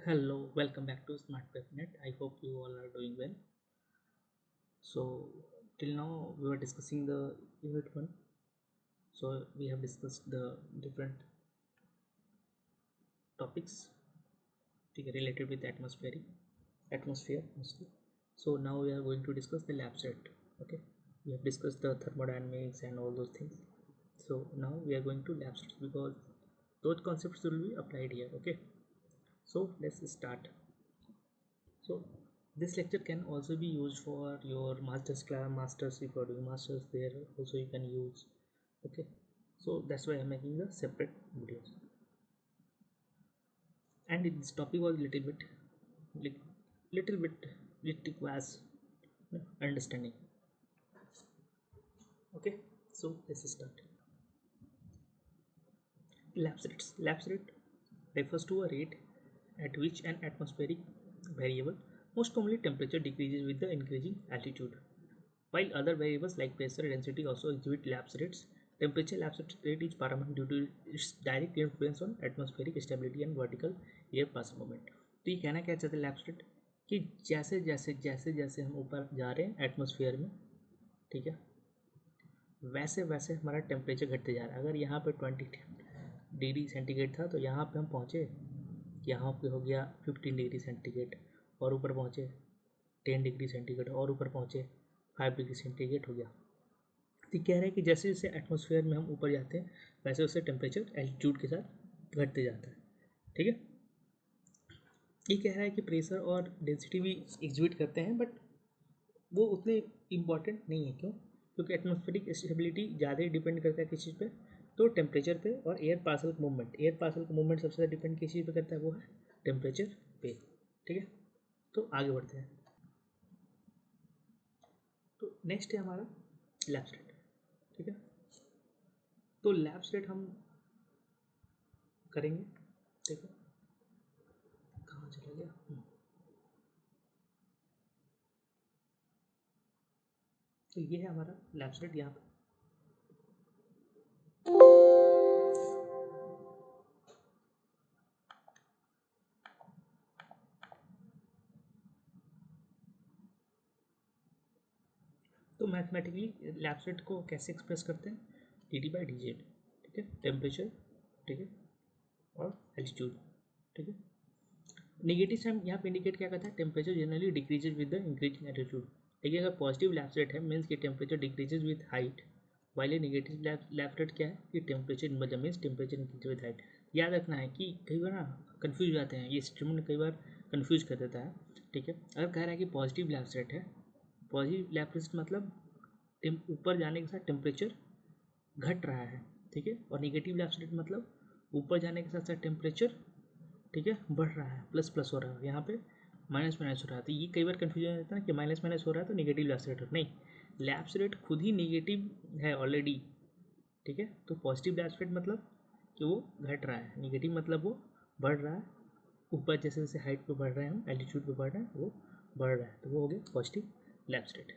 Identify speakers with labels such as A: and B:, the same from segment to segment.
A: Hello, welcome back to SmartPepNet. I hope you all are doing well. So, till now we were discussing the unit 1. So, we have discussed the different topics related with atmosphere mostly. So, now we are going to discuss the lab set. Okay, we have discussed the thermodynamics and all those things. So, now we are going to lab sets because those concepts will be applied here. Okay, so let's start. So this lecture can also be used for your master's class, masters. If you are doing masters there also you can use. Okay, so that's why I'm making the separate videos. And this topic was like little bit it requires understanding. Okay, so let's start. Lapse rate refers to a rate at which an atmospheric variable, most commonly temperature, decreases with the increasing altitude. While other variables like pressure and density also exhibit lapse rates, temperature lapse rate is paramount due to its direct influence on atmospheric stability and vertical air pass movement. तो ये कहना क्या चाहते हैं lapse rate कि जैसे हम ऊपर जा रहे हैं एटमॉस्फेयर में, ठीक है, वैसे वैसे हमारा टेम्परेचर घटते जा रहा है. अगर यहाँ पे 20 डिग्री सेंटीग्रेड था तो यहाँ पे हम पहुँचे, यहाँ पे हो गया 15 डिग्री सेंटीग्रेड और ऊपर पहुँचे 10 डिग्री सेंटीग्रेड और ऊपर पहुँचे 5 डिग्री सेंटीग्रेड हो गया. तो कह रहे हैं कि जैसे जैसे एटमॉस्फेयर में हम ऊपर जाते हैं वैसे वैसे टेम्परेचर एल्टीट्यूड के साथ घटते जाता है. ठीक है, ये कह रहा है कि प्रेशर और डेंसिटी भी एग्जिबिट करते हैं बट वो उतने इम्पॉर्टेंट नहीं है. क्यों? क्योंकि एटमॉस्फेरिक स्टेबिलिटी ज़्यादा ही डिपेंड करता है किस चीज़ पे, तो टेम्परेचर पे और एयर पार्सल का मूवमेंट सबसे ज़्यादा डिपेंड किस चीज़ पे करता है, वो है टेम्परेचर पे. ठीक है, तो आगे बढ़ते हैं. तो नेक्स्ट है हमारा लैप्स रेट. ठीक है, तो लैप्स रेट हम करेंगे. देखो कहाँ चला गया. तो ये है हमारा लैप्स रेट यहाँ पे. तो मैथमेटिकली लैप्स रेट को कैसे एक्सप्रेस करते हैं, dt/dz. ठीक है, टेम्परेचर, ठीक है, और एल्टीट्यूड. ठीक है, नेगेटिव साइन यहाँ पे इंडिकेट क्या करता है, temperature generally decreases with the increasing altitude. देखिए अगर पॉजिटिव लैप्स रेट है मीन्स कि temperature decreases with height, while negative lapse rate क्या है कि temperature means temperature increase with height. याद रखना है कि कई बार ना कन्फ्यूज हो जाते हैं, ये स्टेटमेंट कई बार कन्फ्यूज कर देता है. ठीक है, अगर कह रहा है कि पॉजिटिव लैप्स रेट है, पॉजिटिव लैप्स रेट मतलब ऊपर जाने के साथ टेम्परेचर घट रहा है. ठीक है, और नेगेटिव लैप्स रेट मतलब ऊपर जाने के साथ साथ टेम्परेचर, ठीक है, बढ़ रहा है, प्लस प्लस हो रहा है. यहाँ पे माइनस माइनस हो रहा है. तो ये कई बार कन्फ्यूजन रहता है ना कि माइनस माइनस हो रहा है तो नेगेटिव लैप्स रेट हो. नहीं, लैप्स रेट खुद ही नेगेटिव है ऑलरेडी. ठीक है, तो पॉजिटिव लैप्स रेट मतलब कि वो घट रहा है, नेगेटिव मतलब वो बढ़ रहा है. ऊपर जैसे जैसे हाइट पे बढ़ रहे हैं हम, एल्टीट्यूड पे बढ़ रहे हैं, वो बढ़ रहा है, तो वो हो गया पॉजिटिव लैप्स रेट.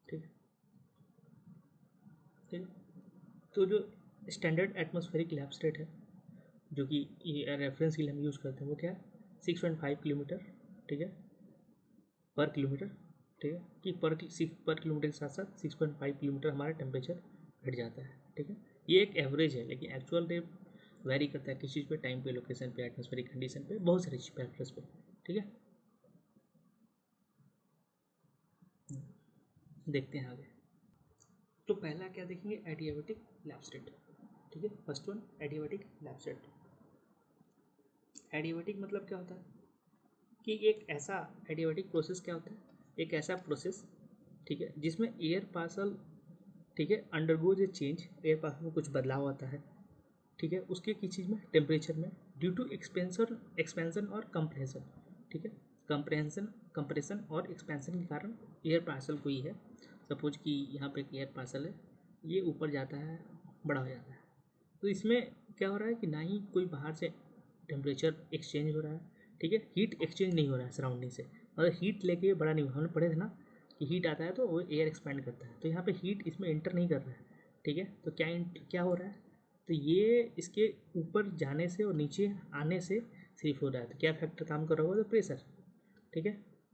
A: ठीक है, ठीक है. तो जो स्टैंडर्ड एटमॉस्फेरिक लैप्स रेट है जो कि ये रेफरेंस के लिए हम यूज़ करते हैं, वो क्या है, 6.5 किलोमीटर. ठीक है, पर किलोमीटर. ठीक है, कि पर किलोमीटर के साथ साथ 6.5 किलोमीटर हमारा टेम्परेचर घट जाता है. ठीक है, ये एक एवरेज है लेकिन एक्चुअल रेट वेरी करता है किस चीज़ पे, टाइम पे, लोकेशन पे, एटमॉस्फेरिक कंडीशन पे, बहुत सारे फैक्टर्स पे. ठीक है, देखते हैं आगे. तो पहला क्या देखेंगे, एडियाबेटिक लैप्स रेट. ठीक है, first one adiabatic lapse rate. Adiabatic मतलब क्या होता है कि एक ऐसा एडियाबेटिक प्रोसेस क्या होता है, एक ऐसा प्रोसेस, ठीक है, जिसमें एयर पार्सल, ठीक है, अंडरगोज ए चेंज, एयर पार्सल में कुछ बदलाव आता है. ठीक है, उसके किस चीज़ में, टेम्परेचर में, ड्यू टू एक्सपेंशन और कंप्रेशन. ठीक है, कंप्रेशन और एक्सपेंशन के कारण एयर पार्सल कोई है, सपोज कि यहाँ पे एक एयर पार्सल है, ये ऊपर जाता है, बड़ा हो जाता है. तो इसमें क्या हो रहा है कि ना ही कोई बाहर से टेम्परेचर एक्सचेंज हो रहा है, ठीक है, हीट एक्सचेंज नहीं हो रहा है सराउंडिंग से, मतलब हीट लेके बड़ा नहीं, हमने पढ़े थे ना कि हीट आता है तो वो एयर एक्सपेंड करता है, तो यहाँ पे हीट इसमें इंटर नहीं कर रहा है. ठीक है, तो क्या क्या हो रहा है, तो ये इसके ऊपर जाने से और नीचे आने से सिर्फ हो रहा है। तो क्या फैक्टर काम कर रहा होगा? तो प्रेशर, ठीक है,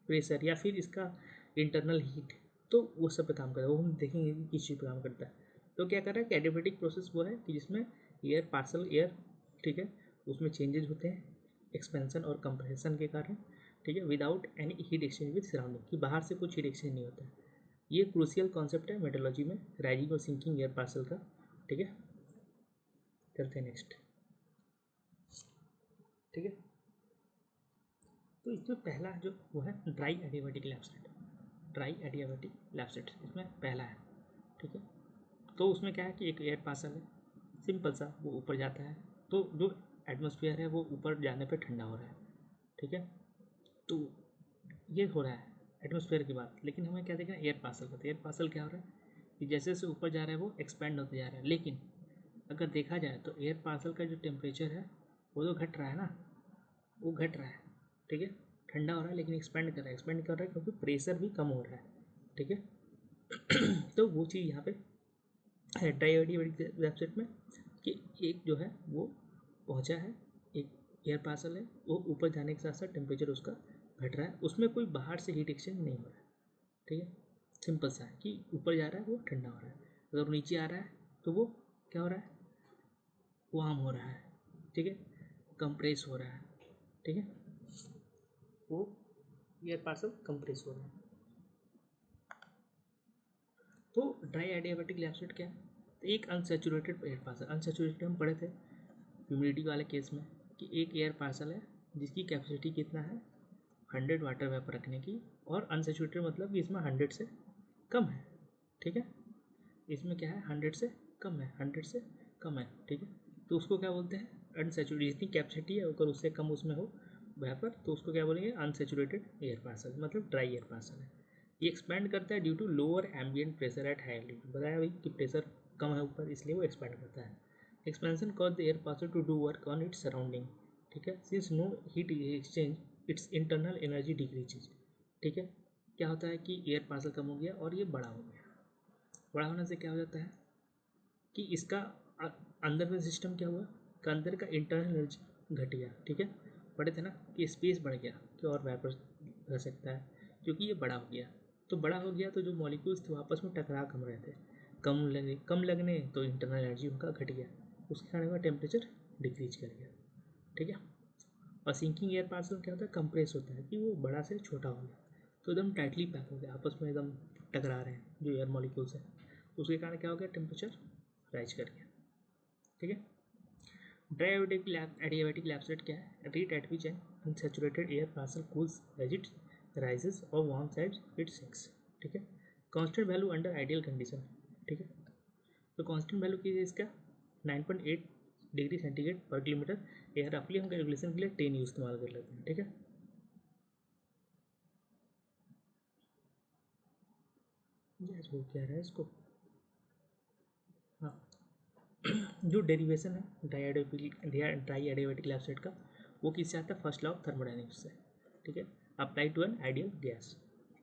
A: प्रेशर या फिर इसका इंटरनल हीट, तो वो सब पे काम कर रहा है। वो हम देखेंगे कि किस चीज़ पे काम करता है। तो क्या कर रहा है कि एडियाबैटिक प्रोसेस वो है कि जिसमें एयर पार्सल एयर, ठीक है, उसमें चेंजेस होते हैं एक्सपेंशन और कंप्रेशन के कारण, ठीक है, without any heat exchange with surrounding, कि बाहर से कुछ हीट एक्सचेंज नहीं होता है। ये क्रूशियल कॉन्सेप्ट है मेट्रोलॉजी में राइजिंग और सिंकिंग एयर पार्सल का, ठीक है। करते हैं नेक्स्ट, ठीक है। तो इसमें पहला जो वो है ड्राई एडियाबैटिक लैप्सेट, ड्राई एडियाबैटिक लैप्सेट इसमें पहला है, ठीक है। तो उसमें क्या है कि एक एयर पार्सल है, सिंपल सा, वो ऊपर जाता है, तो जो एटमॉस्फेयर है वो ऊपर जाने पे ठंडा हो रहा है, ठीक है। तो ये हो रहा है एटमॉस्फेयर की बात, लेकिन हमें क्या देखना है एयर पार्सल का। तो एयर पार्सल क्या हो रहा है कि जैसे जैसे ऊपर जा रहा है वो एक्सपेंड होते जा रहा है, लेकिन अगर देखा जाए तो एयर पार्सल का जो टेम्परेचर है वो तो घट रहा है ना, वो घट रहा है, ठीक है, ठंडा हो रहा है, लेकिन एक्सपेंड कर रहा है, एक्सपेंड कर रहा है क्योंकि प्रेशर भी कम हो रहा है, ठीक है। तो वो चीज़ यहाँ पे है ड्राई एडियाबैटिक वेबसाइट में कि एक जो है वो पहुँचा है, एक एयर पार्सल है, वो ऊपर जाने के साथ साथ टेम्परेचर उसका घट रहा है, उसमें कोई बाहर से हीट एक्सचेंज नहीं हो रहा है, ठीक है। सिंपल सा है कि ऊपर जा रहा है वो ठंडा हो रहा है, अगर नीचे आ रहा है तो वो क्या हो रहा है, वार्म हो रहा है, ठीक है, कंप्रेस हो रहा है, ठीक है, वो एयर पार्सल कंप्रेस हो रहा है। तो ड्राई एडियाबैटिक लैप्सेट क्या है? तो एक अनसेचुरेटेड एयर पार्सल, अनसेचुरेटेड हम पढ़े थे ह्यूमिडिटी वाले केस में कि एक एयर पार्सल है जिसकी कैपेसिटी कितना है 100 वाटर वेपर रखने की, और अनसेचुरेटेड मतलब कि इसमें 100 से कम है, ठीक है, इसमें क्या है 100 से कम है, 100 से कम है, ठीक है। तो उसको क्या बोलते हैं? अनसेचुरेटेड, जितनी कैपेसिटी है अगर उससे कम उसमें हो वेपर तो उसको क्या बोलेंगे? अनसेचुरेटेड एयर पार्सल, मतलब ड्राई एयर पार्सल है। ये एक्सपैंड करता है due to lower ambient pressure at high altitude, बताया भाई कि प्रेशर कम है ऊपर इसलिए वो एक्सपैंड करता है। Expansion cause the air parcel to do work on its surrounding, ठीक है, since no heat exchange its internal energy decreases, ठीक है। क्या होता है कि एयर पार्सल कम हो गया और ये बड़ा हो गया, बड़ा होने से क्या हो जाता है कि इसका अंदर में सिस्टम क्या हुआ कि अंदर का इंटरनल एनर्जी घट गया, ठीक है। पढ़े थे ना कि स्पेस बढ़ गया कि और वेपर रह सकता है, क्योंकि ये बड़ा हो गया। तो बड़ा हो गया तो जो मॉलिक्यूल्स थे आपस में टकरा कम रहे थे, कम लगने तो इंटरनल एनर्जी उनका घट गया, उसके कारण का टेम्परेचर डिक्रीज कर गया, ठीक है। और सिंकिंग एयर पार्सल क्या होता है? कंप्रेस होता है कि वो बड़ा से छोटा हो गया, तो एकदम टाइटली पैक हो गया, आपस में एकदम टकरा रहे हैं जो एयर मॉलिक्यूल्स हैं, उसके कारण क्या हो गया? टेम्परेचर राइज कर गया, ठीक है। ड्राई एडियाबैटिक लैप्सेट क्या है? Rate at which an unsaturated air parcel cools as it rises और वार्म साइड्स इट सिंक्स, ठीक है। Constant value under ideal condition, ठीक है। तो कांस्टेंट वैल्यू की इसका 9.8 degree centigrade per kilometre air, रफली हम कैलकुलेशन के लिए 10 यूज इस्तेमाल कर लेते हैं, ठीक है। यस, हो क्या रहा है इसको, हाँ। जो डेरिवेशन है ड्राई एडियाबैटिक लैप्सेट का, वो किससे आता है? फर्स्ट लॉ ऑफ थर्मोडायनेमिक्स से, ठीक है, apply to an ideal gas,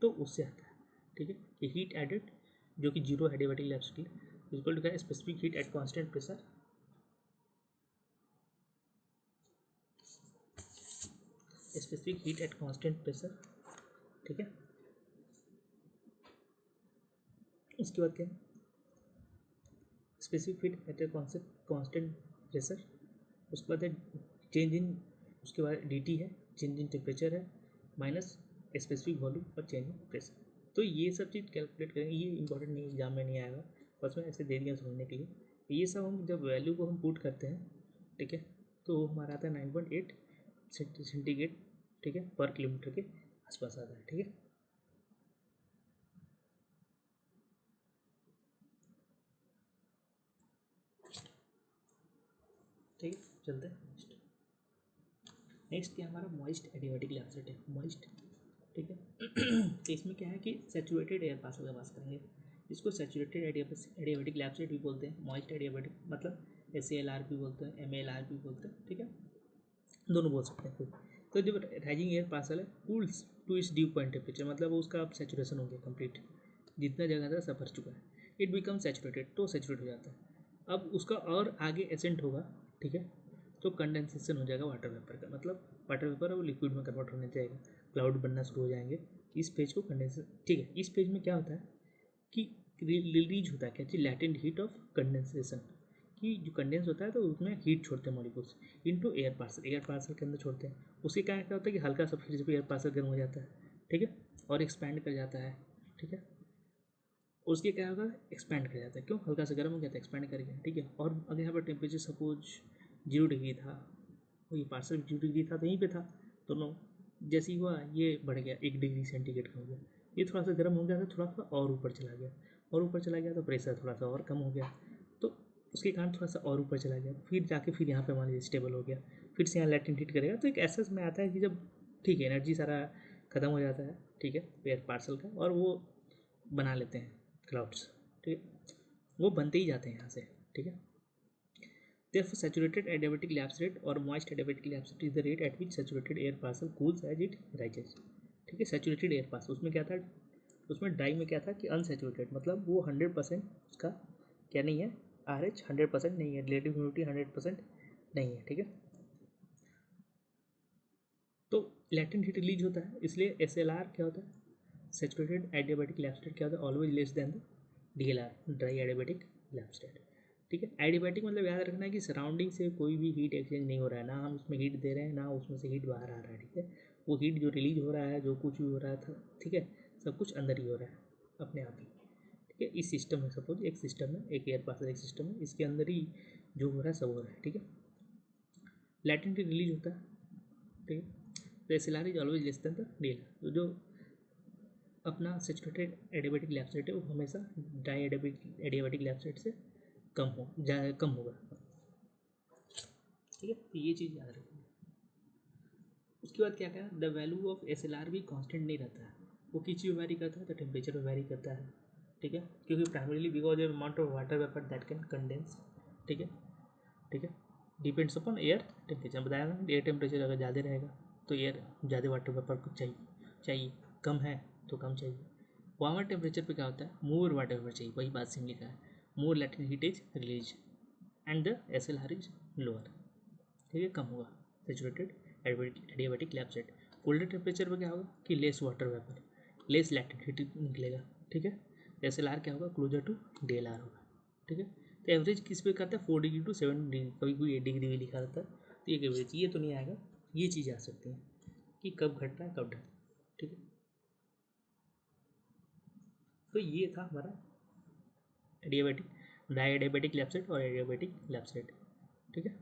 A: तो उससे आता है, ठीक है। कि हीट एडेड जो कि zero adiabatic lapse rate equal to specific heat at constant pressure, specific heat at constant pressure, ठीक है। उसके बाद क्या है? Specific heat at a constant pressure, उसके बाद है चेंज इन, उसके बाद डी टी है चेंज इन टेम्परेचर है, माइनस स्पेसिफिक वॉल्यूम और चेंज इन प्रेशर। तो ये सब चीज़ कैलकुलेट करेंगे, ये इंपॉर्टेंट नहीं, एग्जाम में नहीं आएगा, बस मैं ऐसे दे दिया समझने के लिए। ये सब हम जब वैल्यू को हम पुट करते हैं, ठीक है, तो हमारा आता है 9.8 सेंटीग्रेड, ठीक है, पर किलोमीटर के आसपास आता है, ठीक है। ठीक है, चलते हैं नेक्स्ट। नेक्स्ट क्या हमारा मॉइस्ट एडियाबैटिक लैप्सेट है, मॉइस्ट, ठीक है। तो इसमें क्या है कि सैचुरेटेड एयर पार्सल का बात करेंगे, इसको सैचुरेटेड एडियाबैटिक लैप्सेट भी बोलते हैं, मॉइस्ट एडियाबैटिक मतलब SALR भी बोलते हैं, MALR भी बोलते हैं, ठीक है, दोनों बोल सकते हैं। तो जब राइजिंग एयर पार्सल है cools to its dew point temperature, मतलब उसका अब सैचुरेशन हो गया कंप्लीट, जितना जगह था सब भर चुका है, इट बिकम सैचुरेटेड, तो सैचुरेट हो जाता है। अब उसका और आगे एसेंट होगा, ठीक है, तो कंडेंसेशन हो जाएगा वाटर वेपर का, मतलब वाटर वेपर वो लिक्विड में कन्वर्ट होने जाएगा, क्लाउड बनना शुरू हो जाएंगे। इस पेज को कंडेंसेशन, ठीक है। इस पेज में क्या होता है कि रिलीज होता है क्या चीज, लैटेंट हीट ऑफ कंडेंसेशन, कि जो कंडेंस होता है तो उसमें हीट छोड़ते हैं molecules into air parcel, air parcel के अंदर छोड़ते हैं। उसके कारण क्या होता है कि हल्का सा फिर से एयर पार्सल गर्म हो जाता है, ठीक है, और एक्सपैंड कर जाता है, ठीक है। उसके क्या होगा, एक्सपैंड कर जाता है, क्यों, हल्का सा गर्म हो गया था, एक्सपैंड कर गया, ठीक है। और अगर यहाँ पर टेम्परेचर सपोज 0 डिग्री था, वो ये पार्सल 0 डिग्री था तो यहीं पे था, दोनों जैसे ही हुआ ये बढ़ गया 1 डिग्री सेंटीग्रेड का हो गया, ये थोड़ा सा गर्म हो गया था, थोड़ा सा और ऊपर चला गया, और ऊपर चला गया तो प्रेशर थोड़ा सा और कम हो गया, तो उसके कारण थोड़ा सा और ऊपर चला गया, फिर जाके फिर यहाँ पे मान लीजिए स्टेबल हो गया, फिर से यहाँ लैटेंट हीट करेगा। तो एक ऐसा समय आता है कि जब, ठीक है, एनर्जी सारा खत्म हो जाता है, ठीक है, एयर पार्सल का, और वो बना लेते हैं क्लाउड्स, ठीक है, वो बनते ही जाते हैं यहाँ से, ठीक है। Therefore, saturated adiabatic lapse rate or moist adiabatic lapse rate is the rate at which saturated air parcel cools as it rises, ठीक है। सैचुरेटेड एयर पास, उसमें क्या था, उसमें ड्राई में क्या था कि अनसैचुरेटेड, मतलब वो 100% उसका क्या नहीं है, RH 100% नहीं है, रिलेटिव ह्यूमिडिटी 100% नहीं है, ठीक है। तो लैटेंट हीट रिलीज होता है, इसलिए SLR क्या होता है, सैचुरेटेड एडियाबैटिक लैप्स रेट क्या होता है, always less than the DLR, dry adiabatic lapse rate, ठीक है। एडियाबैटिक मतलब याद रखना है कि सराउंडिंग से कोई भी हीट एक्सचेंज नहीं हो रहा है, ना हम उसमें हीट दे रहे हैं ना उसमें से हीट बाहर आ रहा है, ठीक है। वो हीट जो रिलीज हो रहा है, जो कुछ भी हो रहा था, ठीक है, सब कुछ अंदर ही हो रहा है अपने आप ही, ठीक है। इस सिस्टम में सपोज एक सिस्टम है, एक एयर पास एक सिस्टम है, इसके अंदर ही जो हो रहा है सब हो रहा है, ठीक है। लैटेंट रिलीज होता है, ठीक है। तो SLR is always less than the DLR, तो जो अपना सैचुरेटेड एडियाबैटिक लैप्स रेट है वो हमेशा ड्राई एडियाबैटिक लैप्स रेट से कम होगा, ठीक है। तो ये चीज़ याद रखना। उसके बाद क्या कहा, द वैल्यू ऑफ SLR भी कांस्टेंट नहीं रहता है, वो किस चीज़ में वैरी करता है, तो टेम्परेचर में वैरी करता है, ठीक है, क्योंकि primarily because of amount of water vapour that can condense, ठीक है, ठीक है, डिपेंड्स अपॉन एयर टेम्परेचर, बताया ना, एयर टेम्परेचर अगर ज़्यादा रहेगा तो एयर ज़्यादा वाटर वेपर को चाहिए, कम है तो कम चाहिए। वार्मर टेम्परेचर पे क्या होता है, मोर वाटर वेपर चाहिए, वही बात सेम लिखा है, more latent heat is release and the SLR is lower, ठीक है, कम होगा saturated adiabatic lapse rate. Colder temperature पे क्या होगा कि less water vapour, less latent heat निकलेगा, ठीक है। SLR क्या होगा, क्लोजर टू DLR होगा, ठीक है। तो एवरेज किस पे करता है, 4 डिग्री टू 7 डिग्री, कभी कोई 8 डिग्री भी लिखा रहता है, तो ये एवरेज, ये तो नहीं आएगा, ये चीज़ आ सकती है कि कब घट रहा है कब घट, ठीक है। तो ये था हमारा adiabatic, dry adiabatic lapse rate और एडियाबैटिक लैप्स रेट, ठीक है।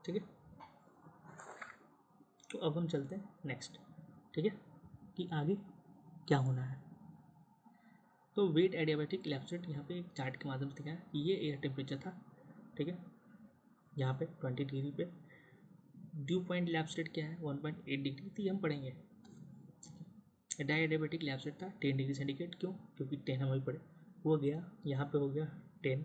A: ठीक है, तो अब हम चलते हैं नेक्स्ट, ठीक है, कि आगे क्या होना है। तो वेट एडियाबैटिक लैप्स रेट यहाँ पे एक चार्ट के माध्यम से दिखाया कि ये एयर टेम्परेचर था, ठीक है, यहाँ पे 20 डिग्री पे ड्यू पॉइंट लैप्स रेट क्या है 1.8 डिग्री, तो ये हम पढ़ेंगे। डाई एडियाबैटिक लैप्स रेट था 10 डिग्री सेंटीग्रेड, क्यों, क्योंकि 10 हम अभी पढ़े, वो गया यहाँ पे हो गया 10,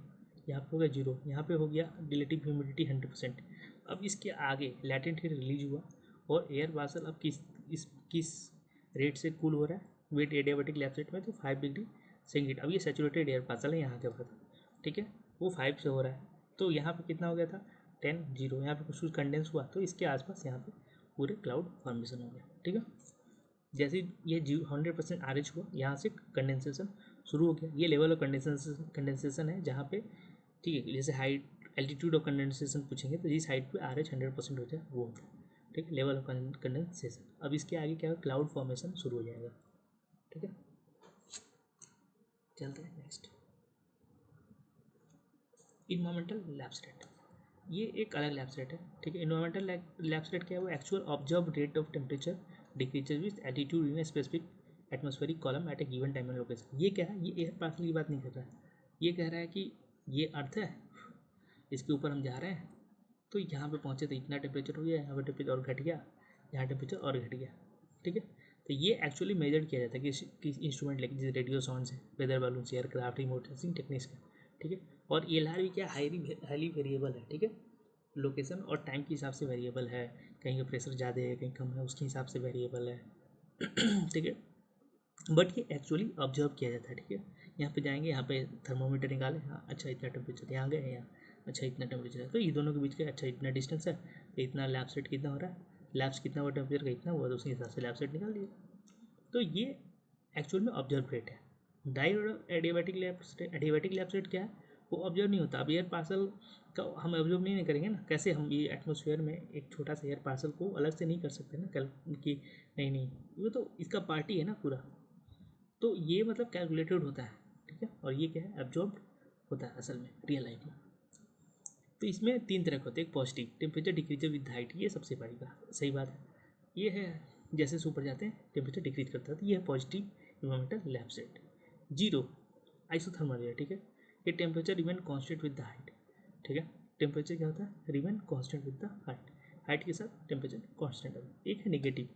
A: यहाँ पे हो गया 0, यहाँ पे हो गया रिलेटिव ह्यूमिडिटी 100%। अब इसके आगे लैटेंट हीट रिलीज हुआ और एयर पार्सल अब किस रेट से कूल हो रहा है, वेट एडियाबैटिक लैप्स रेट में, तो 5 डिग्री सेंटीग्रेड। अब ये सैचुरेटेड एयर पार्सल है, यहाँ के बाद, ठीक है, वो 5 से हो रहा है, तो यहाँ पे कितना हो गया था 10 0, यहाँ पे कुछ कंडेंस हुआ तो इसके आसपास यहाँ पे पूरे क्लाउड फॉर्मेशन हो गया, ठीक है। जैसे ये 100% RH हुआ, यहाँ से कंडेंसेशन शुरू हो गया, ये लेवल ऑफ कंडेंसेशन है जहाँ पे, ठीक है, जैसे हाइट एल्टीट्यूड ऑफ कंडेंसेशन पूछेंगे तो जिस हाइट पे RH 100% हो जाए वो होता है, ठीक है, लेवल ऑफ कंडेंसेशन। अब इसके आगे क्या है, क्लाउड फॉर्मेशन शुरू हो जाएगा, ठीक है। चलते हैं नेक्स्ट, इन्वायरमेंटल लैप्स रेट, ये एक अलग लैप्स रेट है, ठीक है। इन्वायरमेंटल लैप्स रेट क्या है, वो actual observe rate of temperature decreases with altitude in a specific atmospheric column at A given time and location. ये क्या है, ये एयर पार्सल की बात नहीं कर रहा है, ये कह रहा है कि ये अर्थ है, इसके ऊपर हम जा रहे हैं, तो यहाँ पे पहुँचे तो इतना टेम्परेचर हो गया, यहाँ पे टेम्परेचर और घट गया, यहाँ टेम्परेचर और घट गया, ठीक है। तो ये एक्चुअली मेजर किया जाता है कि इंस्ट्रूमेंट लेके, जैसे रेडियो साउंड है, weather balloon, aircraft, remote sensing techniques का, ठीक है। और ELR भी क्या हाईली वेरिएबल है, ठीक है, लोकेशन और टाइम के हिसाब से वेरिएबल है, कहीं का प्रेशर ज़्यादा है कहीं कम है उसके हिसाब से वेरिएबल है, ठीक है। बट ये एक्चुअली ऑब्जर्व किया जाता है। ठीक है, यहाँ पे जाएंगे, यहाँ पे थर्मोमीटर निकाले, हाँ अच्छा इतना टेम्परेचर, यहाँ गए यहाँ अच्छा इतना टेम्परेचर है, तो ये दोनों के बीच का अच्छा इतना डिस्टेंस है, तो इतना लैब सेट कितना हो रहा है, लैब्स कितना हुआ टेम्परेचर का इतना हुआ, तो उसी हिसाब से लैब सेट निकाल दिया। तो ये एक्चुअल में ऑब्जर्व रेट है। एडियाबैटिक लैब सेट क्या है, वो ऑब्जर्व नहीं होता। अब एयर पार्सल का हम ऑब्जर्व नहीं करेंगे ना, कैसे हम ये एटमोसफेयर में एक छोटा सा एयर पार्सल को अलग से नहीं कर सकते ना कल कि नहीं वो तो इसका पार्टी है ना पूरा, तो ये मतलब कैलकुलेटेड होता है। ठीक है, और ये क्या है, एब्जॉर्ब होता है असल में रियल लाइफ में। तो इसमें 3 तरह के होते हैं। एक positive, temperature decrease with height, ये सबसे बड़ी बात सही बात है। ये है जैसे से ऊपर जाते हैं टेम्परेचर डिक्रीज करता है, तो ये है positive environmental lab set. Zero, isothermal है। ठीक है, ये temperature remain constant with the height. ठीक है, टेम्परेचर क्या होता है, remain constant with the height, height के साथ टेम्परेचर कांस्टेंट होता है। एक है नेगेटिव,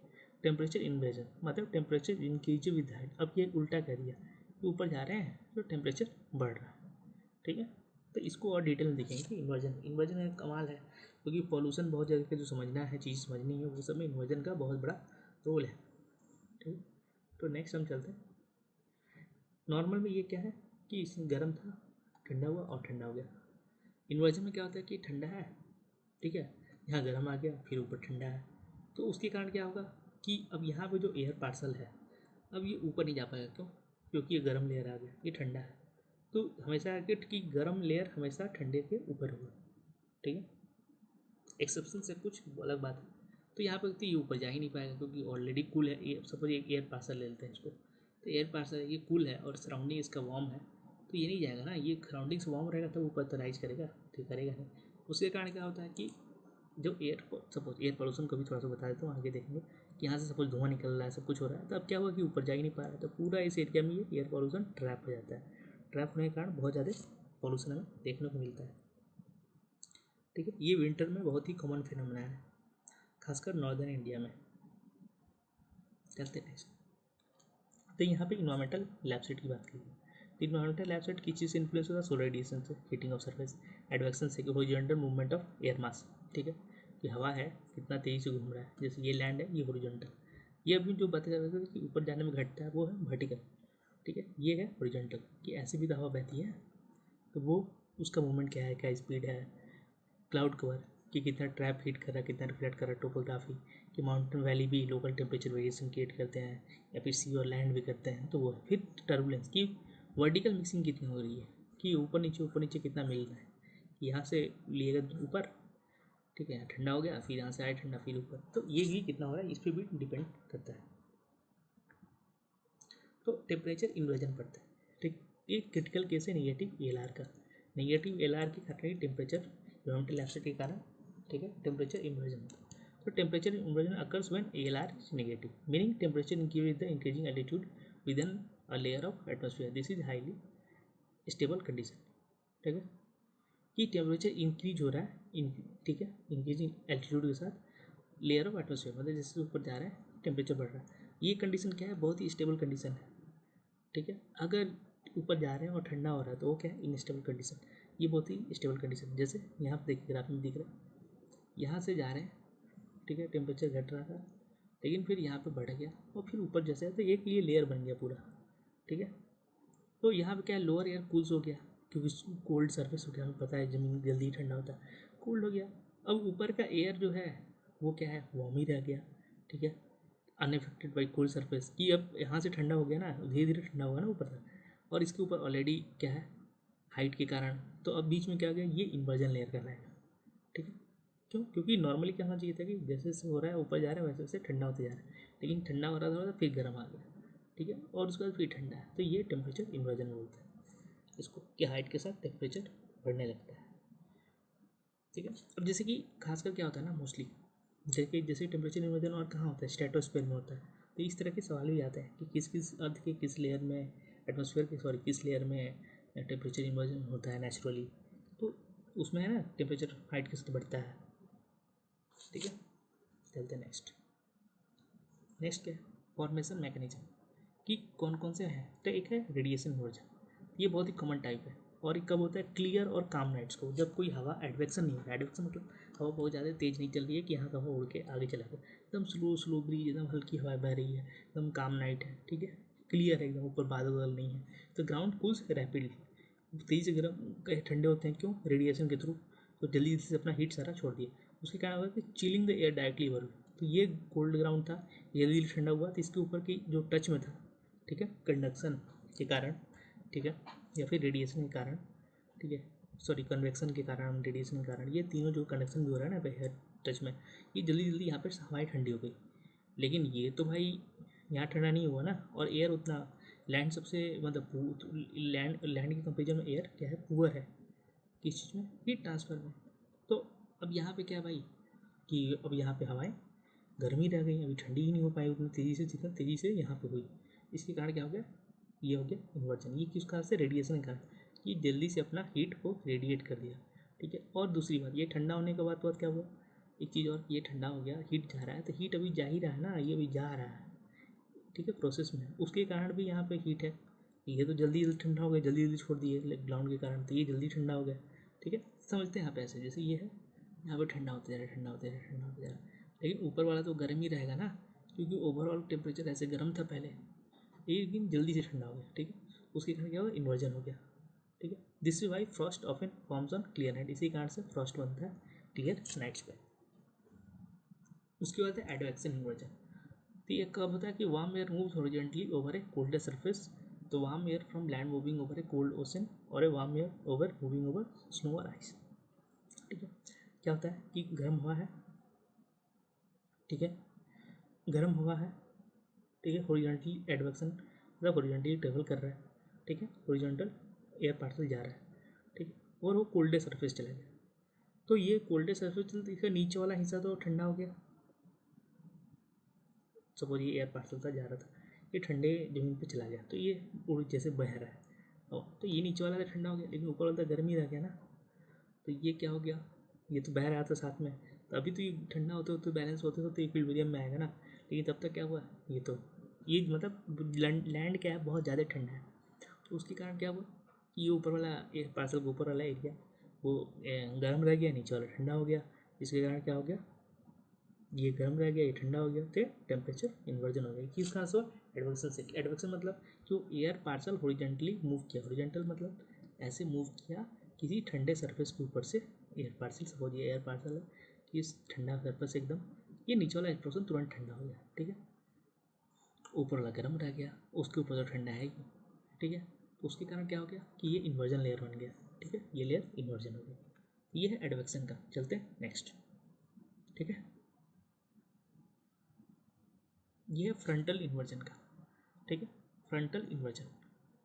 A: टेम्परेचर इन्वर्जन, मतलब टेम्परेचर इंक्रीज विद हाइट। अब ये उल्टा कह दिया कि ऊपर जा रहे हैं तो टेम्परेचर बढ़ रहा है। ठीक है, तो इसको और डिटेल में देखेंगे कि इन्वर्जन एक कमाल है, क्योंकि पॉल्यूशन बहुत जगह के जो समझना है, चीज़ समझनी है, वो सब में इन्वर्जन का बहुत बड़ा रोल है। ठीक, तो नेक्स्ट हम चलते हैं। नॉर्मल में ये क्या है कि गर्म था, ठंडा हुआ और ठंडा हो गया। इन्वर्जन में क्या होता है कि ठंडा है, ठीक है, यहाँ गर्म आ गया, फिर ऊपर ठंडा है, तो उसके कारण क्या होगा कि अब यहाँ पे जो एयर पार्सल है, अब ये ऊपर नहीं जा पाएगा। क्यों? क्योंकि ये गर्म लेयर आ गया, ये ठंडा है, तो हमेशा कि गर्म लेयर हमेशा ठंडे के ऊपर होगा। ठीक है, एक्सेप्शन से कुछ अलग बात है। तो यहाँ पर तो ये ऊपर जा ही नहीं पाएगा, क्योंकि ऑलरेडी कूल है। ये सपोज एक एयर पार्सल ले लेते हैं इसको, तो एयर पार्सल ये कूल है और सराउंडिंग इसका वार्म है, तो ये नहीं जाएगा ना, ये सराउंडिंग से वार्म रहेगा तो ऊपर तो राइज करेगा, ठीक करेगा नहीं। उसके कारण क्या होता है कि जो सपोज एयर पोल्यूशन को भी थोड़ा सा बता देता हूँ, आगे देखेंगे कि यहाँ से सपोज धुआं निकल रहा है, सब कुछ हो रहा है, तो अब क्या हुआ कि ऊपर जा ही नहीं पा रहा है, तो पूरा इस एरिया में ये एयर पोल्यूशन ट्रैप हो जाता है। ट्रैप होने के कारण बहुत ज़्यादा पोल्यूशन हमें देखने को मिलता है। ठीक है, ये विंटर में बहुत ही कॉमन फिनोमेना है, खासकर नॉर्दर्न इंडिया में। चलते नेक्स्ट, तो यहाँ पे इन्वायरमेंटल लैब सेट की बात की है। तो इन्वायरमेंटल लैब सेट किस चीज़ से इन्फ्लुएंस होता है, सोलर रेडिएशन से, हीटिंग ऑफ सरफेस, एडवेक्शन से, horizontal movement of air mass. ठीक है, कि हवा है कितना तेज़ी से घूम रहा है, जैसे ये लैंड है, ये हॉरिजॉन्टल। ये अभी जो बात कर रहे थे कि ऊपर जाने में घटता है, वो है वर्टिकल। ठीक है, ये है हॉरिजॉन्टल, कि ऐसे भी तो हवा बहती है, तो वो उसका मूवमेंट क्या है, क्या स्पीड है। क्लाउड कवर, कि कितना ट्रैप हीट कर रहा है, कितना रिफ्लेक्ट कर रहा है। टोपोग्राफी, कि माउंटेन वैली भी लोकल टेम्परेचर वेरिएशन क्रिएट करते हैं, या फिर सी और लैंड भी करते हैं, तो वो है। फिर टर्बुलेंस, की वर्टिकल मिक्सिंग कितनी हो रही है, कि ऊपर नीचे कितना मिल रहा है, यहाँ से लिएगा ऊपर, ठीक है, ठंडा हो गया, फिर यहाँ से आए ठंडा, फिर ऊपर, तो ये भी कितना हो रहा है, इस पर भी डिपेंड करता है। तो टेम्परेचर इन्वर्जन पड़ता है। ठीक, एक क्रिटिकल केस है नेगेटिव एलआर का। नेगेटिव एलआर के कारण टेम्परेचर इन्वायरमेंटल लैब सेट के कारण, ठीक है, टेम्परेचर इन्वर्जन होता है। तो temperature inversion occurs when LR is negative, meaning temperature increase with the increasing altitude with in a layer of atmosphere. This is highly stable condition. ठीक है, कि टेम्परेचर इंक्रीज हो रहा है, ठीक है, इंक्रीजिंग एल्टीट्यूड के साथ लेयर ऑफ एटमोसफियर, मतलब जैसे ऊपर जा रहा है टेम्परेचर बढ़ रहा है। ये कंडीशन क्या है, बहुत ही स्टेबल कंडीशन है। ठीक है, अगर ऊपर जा रहे हैं और ठंडा हो रहा है तो वो क्या है, इनस्टेबल कंडीशन। ये बहुत ही स्टेबल कंडीशन, जैसे यहाँ पे देखिए ग्राफ में दिख रहा है, यहाँ से जा रहे हैं, ठीक है, टेम्परेचर घट रहा था, लेकिन फिर यहाँ पे बढ़ गया और फिर ऊपर जैसे है, तो एक ये लेयर बन गया पूरा। ठीक है, तो यहाँ पे क्या है, लोअर एयर कूल्स हो गया, क्योंकि कोल्ड सर्फेस हो गया, हमें पता है जमीन जल्दी ठंडा होता है, कोल्ड हो गया। अब ऊपर का एयर जो है वो क्या है, वार्म ही रह गया। ठीक है, अनएफेक्टेड बाई कोल्ड सरफेस, कि अब यहाँ से ठंडा हो गया ना, धीरे धीरे ठंडा होगा ना ऊपर तक, और इसके ऊपर ऑलरेडी क्या है, हाइट के कारण, तो अब बीच में क्या आ गया, ये इन्वर्जन लेयर कहलाएगा। ठीक है, क्यों? क्योंकि नॉर्मली क्या होना चाहिए था कि जैसे जैसे हो रहा है ऊपर जा रहा है वैसे वैसे ठंडा होते जा रहा है, लेकिन ठंडा हो रहा था फिर गर्म आ गया। ठीक है, और उसके बाद फिर ठंडा है, तो ये टेम्परेचर इन्वर्जन बोलते हैं इसको, कि हाइट के साथ टेम्परेचर बढ़ने लगता है। ठीक है, अब जैसे कि खासकर क्या होता है ना, मोस्टली जैसे टेम्परेचर इन्वर्जन और कहाँ होता है, स्ट्रेटोस्फीयर में होता है। तो इस तरह के सवाल भी आते हैं कि किस किस अर्थ के किस लेयर में, एटमॉस्फेयर के सॉरी किस लेयर में टेम्परेचर इन्वर्जन होता है नेचुरली, तो उसमें है ना टेम्परेचर हाइट के साथ बढ़ता है। ठीक है, चलते हैं नेक्स्ट। नेक्स्ट क्या है, फॉर्मेशन मैकेनिज्म, कि कौन कौन से हैं। तो एक है रेडिएशन इन्वर्जन, ये बहुत ही कॉमन टाइप है, और ये कब होता है, क्लियर और काम नाइट्स को, जब कोई हवा एडवेक्शन नहीं होता। एडवेक्शन मतलब हवा बहुत ज़्यादा तेज़ नहीं चल रही है कि यहाँ का हवा उड़ के आगे चला गया, एकदम स्लो स्लो ब्रीज, एकदम हल्की हवा बह रही है, एकदम काम नाइट है। ठीक है, क्लियर है एकदम, ऊपर बादल वादल नहीं है। तो ग्राउंड कूल्स रैपिडली, तेजी से गर्म ठंडे होते हैं, क्यों? रेडिएशन के थ्रू। तो जल्दी जल्दी से अपना हीट सारा छोड़ दिया, उसके कारण होगा कि chilling the air directly over. तो ये कोल्ड ग्राउंड था, ये जल्दी ठंडा हुआ, तो इसके ऊपर की जो टच में था, ठीक है, कंडक्शन के कारण, ठीक है, या फिर रेडिएशन के कारण, ठीक है, सॉरी कन्वेक्शन के कारण, रेडिएशन के कारण, ये तीनों जो कंडक्शन भी हो रहा है ना एयर टच में, ये जल्दी जल्दी यहाँ पर हवाएं ठंडी हो गई। लेकिन ये तो भाई यहाँ ठंडा नहीं हुआ ना, और एयर उतना, लैंड सबसे मतलब लैंड के कंपेरिजन में एयर क्या है, पुअर है किस चीज़ में, हीट ट्रांसफर में। तो अब यहाँ पे क्या भाई कि अब यहाँ पे हवाएं गर्मी रह गई, अभी ठंडी ही नहीं हो पाई उतनी तेज़ी से जितना तेज़ी से यहाँ पे हुई। इसके कारण क्या हो गया, ये हो गया इन्वर्जन। ये किस कारण से, रेडिएशन के कारण, कि जल्दी से अपना हीट को रेडिएट कर दिया, ठीक है। और दूसरी बात, ये ठंडा होने के बाद क्या हुआ, एक चीज़ और, ये ठंडा हो गया, हीट जा रहा है, तो हीट अभी जा ही रहा है ना, ये अभी जा रहा है, ठीक है, प्रोसेस में, उसके कारण भी यहाँ पे हीट है। ये तो जल्दी जल्दी ठंडा हो गया, जल्दी जल्दी छोड़ दिए ग्राउंड के कारण, तो ये जल्दी ठंडा हो गया, ठीक है। समझते हैं यहाँ पे ऐसे, जैसे ये है, यहाँ पे ठंडा होते जा रहा है, ठंडा होते जा रहा है, ठंडा होते जा रहा है, लेकिन ऊपर वाला तो गर्म ही रहेगा ना, क्योंकि ओवरऑल टेम्परेचर ऐसे गर्म था पहले, लेकिन जल्दी से ठंडा हो गया, ठीक है। उसके कारण क्या हुआ, इन्वर्जन हो गया, ठीक है। This is why frost often forms on clear night, इसी कारण से फ्रॉस्ट बनता है क्लियर नाइट्स पे। उसके बाद है एडवेक्शन इन्वर्जन। तो ये कब होता है कि warm air moves horizontally over a colder surface, तो warm air from land moving over a cold ocean, और a warm air over moving over snow और आइस, ठीक है। क्या होता है कि गर्म हवा है, ठीक है, गर्म हवा है, ठीक है, हॉरिजॉन्टली एडवेक्शन मतलब हॉरिजॉन्टली ट्रेवल कर रहा है, ठीक है, हॉरिजॉन्टल एयर पार्सल जा रहा है, ठीक है, और वो कोल्डर सरफेस चला गया। तो ये कोल्डर सरफेस चलते इसका नीचे वाला हिस्सा तो ठंडा हो गया, सपोज ये एयर पार्सल था जा रहा था, ये ठंडे ज़मीन पे चला गया, तो ये उड़ जैसे बह रहा है, तो ये नीचे वाला तो ठंडा हो गया, लेकिन ऊपर वाला तो गर्मी रह गया ना। तो ये क्या हो गया, ये तो बह रहा था साथ में, तो अभी तो ये ठंडा होते होते बैलेंस होते होते इक्विलिब्रियम में आएगा ना, लेकिन तब तक क्या हुआ, ये मतलब लैंड क्या है, बहुत ज़्यादा ठंडा है, तो उसके कारण क्या हुआ कि ये ऊपर वाला एयर पार्सल का ऊपर वाला एरिया वो गर्म रह गया, नीचे वाला ठंडा हो गया। इसके कारण क्या हो गया, ये गर्म रह गया, ये ठंडा हो गया, तो टेम्परेचर इन्वर्जन हो गया। किस कारण से? एडवेक्शन से। एडवेक्शन मतलब जो एयर पार्सल हॉरिजॉन्टली मूव किया, हॉरिजॉन्टल मतलब ऐसे मूव किया किसी ठंडे सरफेस के ऊपर से, एयर पार्सल सपोज ये एयर पार्सल है, कि इस ठंडा सरफेस एकदम, ये नीचे वाला एक्सप्लोजन तुरंत ठंडा हो गया, ठीक है, ऊपर वाला गर्म रह गया, उसके ऊपर तो ठंडा है ही, ठीक है, तो उसके कारण क्या हो गया कि ये इन्वर्जन लेयर बन गया, ठीक है, ये लेयर इन्वर्जन हो गया। ये है एडवेक्शन का। चलते हैं नेक्स्ट, ठीक है, ये है फ्रंटल इन्वर्जन का, ठीक है, फ्रंटल इन्वर्जन।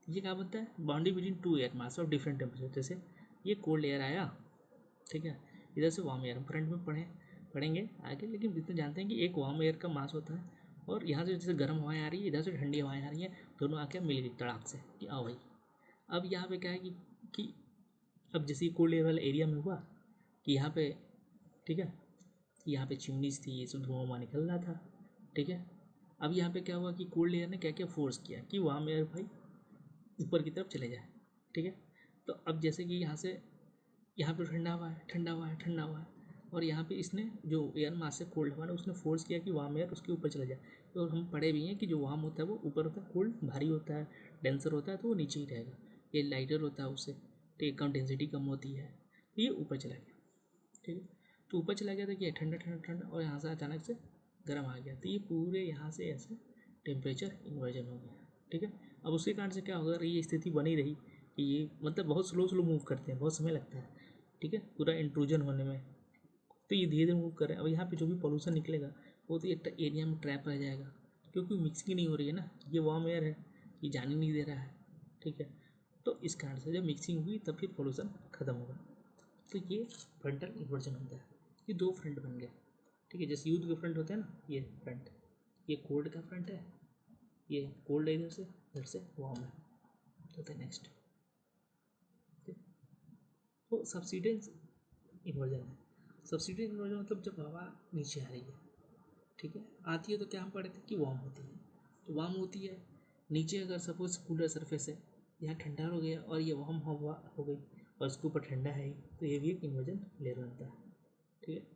A: ये क्या बनता है, boundary between two air mass of different temperature. जैसे ये कोल्ड एयर आया, ठीक है, इधर से वार्म एयर, हम फ्रंट में पढ़ेंगे आगे, लेकिन जितना जानते हैं कि एक वार्म एयर का मास होता है, और यहाँ से जैसे गर्म हवाएं आ रही है, इधर से ठंडी हवाएं आ रही हैं, दोनों आके मिल गई तड़ाक से कि आओ भाई। अब यहाँ पे क्या है कि अब जैसे कोल्ड एयर वाले एरिया में हुआ कि यहाँ पे, ठीक है, यहाँ पे चिमनीज थी, ये सब धुआं निकल रहा था, ठीक है। अब यहाँ पे क्या हुआ कि कोल्ड एयर ने क्या क्या फोर्स किया कि वार्म एयर भाई ऊपर की तरफ चले जाए, ठीक है। तो अब जैसे कि यहाँ से, यहाँ पे ठंडा हुआ है, ठंडा हुआ है, ठंडा हुआ है, और यहाँ पे इसने जो एयर मास से कोल्ड हुआ ना, उसने फोर्स किया कि वार्म एयर उसके ऊपर चला जाए। तो हम पढ़े भी हैं कि जो वार्म होता है वो ऊपर होता है, कोल्ड भारी होता है, डेंसर होता है, तो वो नीचे ही रहेगा। ये लाइटर होता है उससे, तो एक कम डेंसिटी कम होती है, तो ये ऊपर चला गया, ठीक है। तो ऊपर चला गया था कि ठंडा ठंडा ठंडा, और यहाँ से अचानक से गर्म आ गया, तो ये पूरे यहाँ से ऐसे टेम्परेचर इन्वर्जन हो गया, ठीक है। अब उसके कारण से क्या होगा, ये स्थिति बनी रही कि ये मतलब बहुत स्लो स्लो मूव करते हैं, बहुत समय लगता है, ठीक है, पूरा इंट्रूजन होने में। तो ये धीरे धीरे मूव कर रहे हैं। अब यहाँ पे जो भी पॉल्यूशन निकलेगा वो तो एक एरिया में ट्रैप रह जाएगा, क्योंकि मिक्सिंग नहीं हो रही है ना, ये वार्म एयर है, ये जाने नहीं दे रहा है, ठीक है। तो इस कारण से जब मिक्सिंग हुई तब फिर पॉल्यूशन खत्म होगा। तो ये फ्रंटल इन्वर्जन होता है। ये दो फ्रंट बन गए, ठीक है, जैसे युद्ध के फ्रंट होते हैं ना, ये फ्रंट, ये कोल्ड का फ्रंट है, ये कोल्ड है इधर से वार्म है। तो नेक्स्ट, तो सब्सिडेंस इन्वर्जन है। सब्सिडेंस इन्वर्जन मतलब जब हवा नीचे आ रही है, ठीक है, आती है तो क्या हम पढ़े थे कि वार्म होती है, तो वार्म होती है नीचे, अगर सपोज कूलर सरफेस है, यहाँ ठंडा हो गया और ये वार्म हवा हो गई और इसके ऊपर ठंडा है, तो ये भी एक इन्वर्जन लेयर बनता है, ठीक है,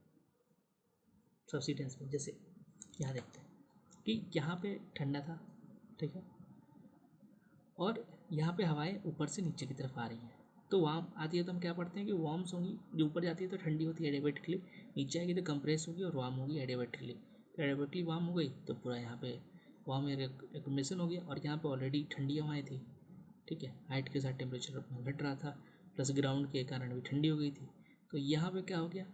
A: सब्सिडेंस में। जैसे यहाँ देखते हैं कि यहाँ पे ठंडा था, ठीक है, और यहाँ पे हवाएं ऊपर से नीचे की तरफ आ रही हैं, तो वार्म आती है तो हम क्या पढ़ते हैं कि वार्म्स होंगी, जो ऊपर जाती है तो ठंडी होती है एडियाबेटिकली, नीचे आएगी तो कंप्रेस होगी और वार्म होगी एडियाबेटिकली। तो एडियाबेटिकली वार्म हो गई तो पूरा यहाँ पे वार्म एयर एक्यूमुलेशन हो गया, और यहाँ पे ऑलरेडी ठंडी हवाएं थी, ठीक है, हाइट के साथ टेम्परेचर अपना घट रहा था, प्लस ग्राउंड के कारण भी ठंडी हो गई थी। तो यहाँ पे क्या हो गया,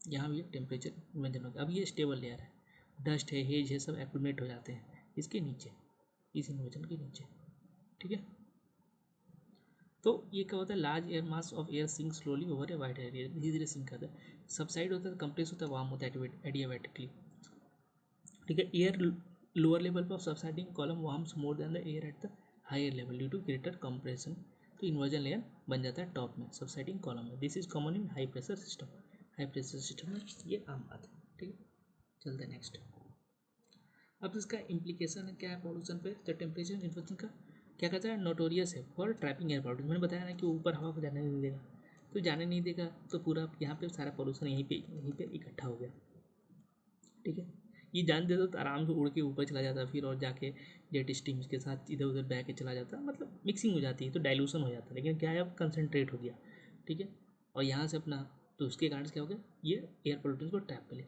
A: यहाँ भी टेम्परेचर मेंटेन हो गया। अब ये स्टेबल लेयर है, डस्ट है, हेज है, सब एक्यूमुलेट हो जाते हैं इसके नीचे, इस इन्वर्जन के नीचे, ठीक है। तो ये क्या होता है, large air mass of air sink slowly over a wide area, धीरे धीरे सिंक करता है, सबसाइड होता है, कंप्रेस होता है, वार्म होता है एडियाबेटिकली, ठीक है। Air lower level of subsiding column warms more than the air at the higher level due to greater compression, तो इन्वर्जन लेयर बन जाता है टॉप में सबसाइडिंग कॉलम में। This is common in high pressure system, high pressure system में ये आम बात है, ठीक है। चलते हैं नेक्स्ट। अब इसका इम्प्लीकेशन क्या है पॉल्यूशन पे, तो टेम्परेचर इन्वर्जन का क्या कहता है, नोटोरियस है फॉर ट्रैपिंग एयर पॉल्यूशन। मैंने बताया ना कि ऊपर हवा को जाने नहीं देगा, तो जाने नहीं देगा तो पूरा यहाँ पे सारा पॉल्यूशन यहीं पे इकट्ठा हो गया, ठीक है। ये जान देता तो आराम से उड़ के ऊपर चला जाता, फिर और जाके जेट स्टीम्स के साथ इधर उधर बह के चला जाता, मतलब मिक्सिंग हो जाती है तो डाइल्यूशन हो जाता है, लेकिन क्या है अब कंसनट्रेट हो गया, ठीक है। और यहाँ से अपना, तो उसके कारण क्या हो गया, ये एयर पोल्यूशन को ट्रैप कर लिया,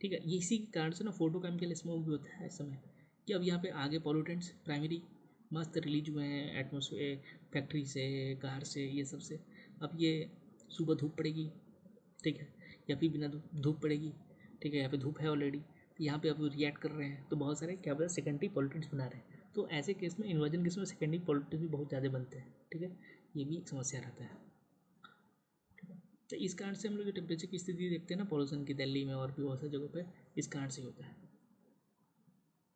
A: ठीक है। ये इसी के कारण से ना फोटोकेमिकल स्मोक भी होता है इस समय, कि अब यहाँ पे आगे पॉल्यूटेंट्स प्राइमरी मस्त रिलीज हुए हैं एटमोसफेयर, फैक्ट्री से, कार से, ये सब से। अब ये सुबह धूप पड़ेगी, ठीक है, या फिर बिना धूप पड़ेगी, ठीक है, यहाँ पे धूप है ऑलरेडी, तो यहाँ पे अब रिएक्ट कर रहे हैं, तो बहुत सारे क्या बोलते हैं सेकेंडरी पॉल्यूटेंट्स बना रहे हैं, तो ऐसे केस में इन्वर्जन केस में सेकेंडरी पॉल्यूटेंट्स भी बहुत ज़्यादा बनते हैं, ठीक है। ये भी एक समस्या रहता है, ठीक है। तो इस कारण से हम लोग टेम्परेचर की स्थिति देखते हैं ना पॉल्यूशन की, दिल्ली में और भी बहुत सारी जगहों पे इस कारण से होता है।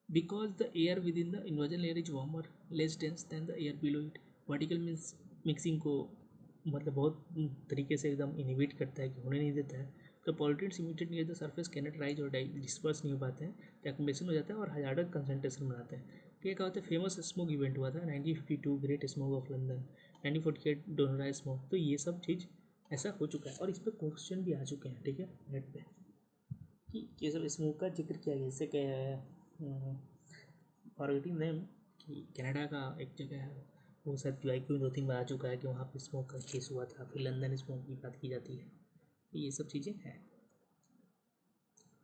A: Because the air within the inversion layer is warmer less dense than the air below it, vertical means mixing को मतलब बहुत तरीके से एकदम इनिबिट करता है कि होने नहीं देता है, तो pollutants emitted near the surface cannot rise और डिस्पर्स नहीं हो पाते हैं, तो एक्यूमुलेशन हो जाता है और हजार्डस कंसंट्रेशन बनाते हैं। तो ये क्या होता है, फेमस स्मोक इवेंट हुआ था 1952 great smoke of London, 1948 Donora smoke, तो ये सब चीज़ ऐसा हो चुका है और इस पर क्वेश्चन भी आ चुके हैं, ठीक है, नेट पे, कि ये सब स्मोक का जिक्र किया गया, इससे क्या है फॉरगेटिंग नेम, कि कनाडा का एक जगह है, वो शायद क्यू में 2-3 बार आ चुका है कि वहाँ पे स्मोक का केस हुआ था, फिर लंदन स्मोक की बात की जाती है, तो ये सब चीज़ें हैं।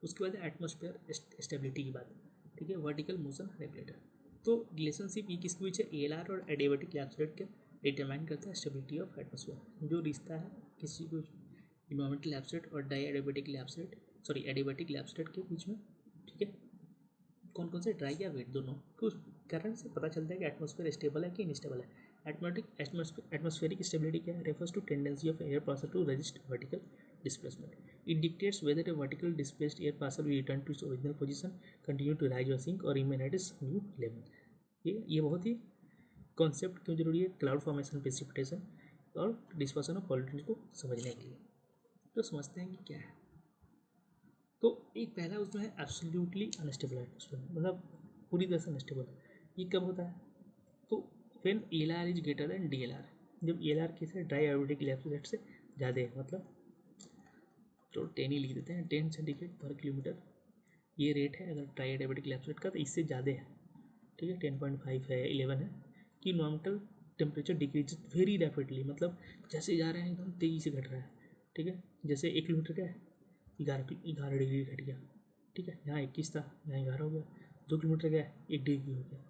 A: उसके बाद एटमॉस्फेयर स्टेबिलिटी की बात, ठीक है, वर्टिकल मोशन रेगुलेटर, तो रिलेशनशिप ये किसके बीच है, एएलआर और एडियाबेटिक लैप्सरेट के डिटरमाइन करता है स्टेबिलिटी ऑफ एटमॉस्फेयर, जो रिश्ता है किसी को इन्वायरमेंटल लैप्सरेट और डाई एडियाबेटिक लैप्सरेट, सॉरी एडियाबेटिक लैप्सरेट के बीच में, ठीक है। कौन कौन से, ड्राई या वेट, दोनों के उस कारण से पता चलता है कि एटमॉस्फेयर स्टेबल है कि इनस्टेबल है। एटमॉस्फेरिक स्टेबिलिटी क्या है, refers to tendency of air parcel to resist vertical displacement, it dictates whether a vertical displaced air parcel will return to its original position, continue to rise और sink और remain at its new level. ये बहुत ही concept क्यों जरूरी है, cloud formation, precipitation और dispersion of pollutants को समझने के लिए। तो समझते हैं कि क्या है। तो एक पहला उसमें है एब्सोल्युटली अनस्टेबल एटमॉस्फेयर, मतलब पूरी तरह से अनस्टेबल। ये कब होता है, तो when ALR is greater than DLR, जब एएलआर किसी ड्राई एरोमेटिक लैप्सरेट से ज़्यादा है, मतलब तो 10 ही लिख देते हैं, 10 सेंटीग्रेड पर किलोमीटर ये रेट है अगर ड्राई एरोमेटिक लैप्सरेट का, तो इससे ज़्यादा है, ठीक है, 10.5 है, 11 है, कि normal temperature decrease very rapidly, मतलब जैसे जा रहे हैं एकदम तेज़ी से घट रहा है, ठीक है। जैसे 1 किलोमीटर का है 11 डिग्री घट गया, ठीक है, यहाँ 21 था, यहाँ 11 हो गया, 2 किलोमीटर गया 1 डिग्री हो गया,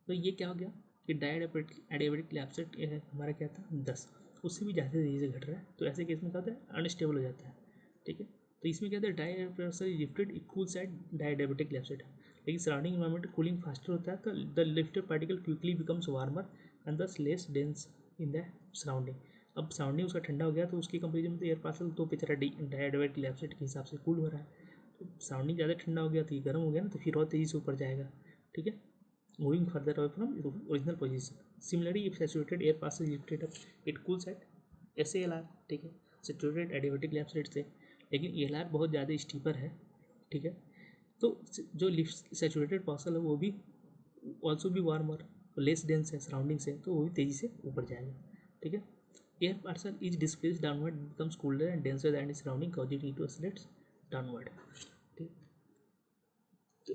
A: तो ये क्या हो गया कि एडियाबेटिक लैप्सरेट हमारा क्या था 10, उससे भी ज़्यादा तेज़ी से घट रहा है, तो ऐसे केस में क्या होता है, अनस्टेबल हो जाता है, ठीक है। तो इसमें क्या होता है, डाई pressure is lifted equal side dry adiabatic lapse rate, लेकिन सराउंडिंग इन्वायरमेंट कूलिंग फास्टर होता है, तो the lifted particle quickly becomes warmer and thus less dense in the surrounding. अब सराउंडिंग उसका ठंडा हो गया, तो उसकी कंपेरिजन में तो एयर पार्सल तो बेचारा डायडियाबेटिक लैप्सरेट के हिसाब से कूल हो रहा है, तो सराउंडिंग ज़्यादा ठंडा हो गया तो ये गर्म हो गया ना, तो फिर और तेज़ी से ऊपर जाएगा, ठीक है, moving further away from original position. Similarly if saturated air parcel lifted up it cools at SALR, ठीक है, सैचुरेटेड एडियाबेटिक लैप्सरेट से, लेकिन ALR बहुत ज़्यादा स्टीपर है, ठीक है, तो जो लिफ्ट सैचुरेटेड पार्सल है वो भी ऑल्सो भी वार्मर लेस डेंस है सराउंडिंग से, तो वो भी तेज़ी से ऊपर जाएगा, ठीक है। Air parcel is displace downward becomes cooler and denser than surrounding causing it to accelerate downward, ठीक। तो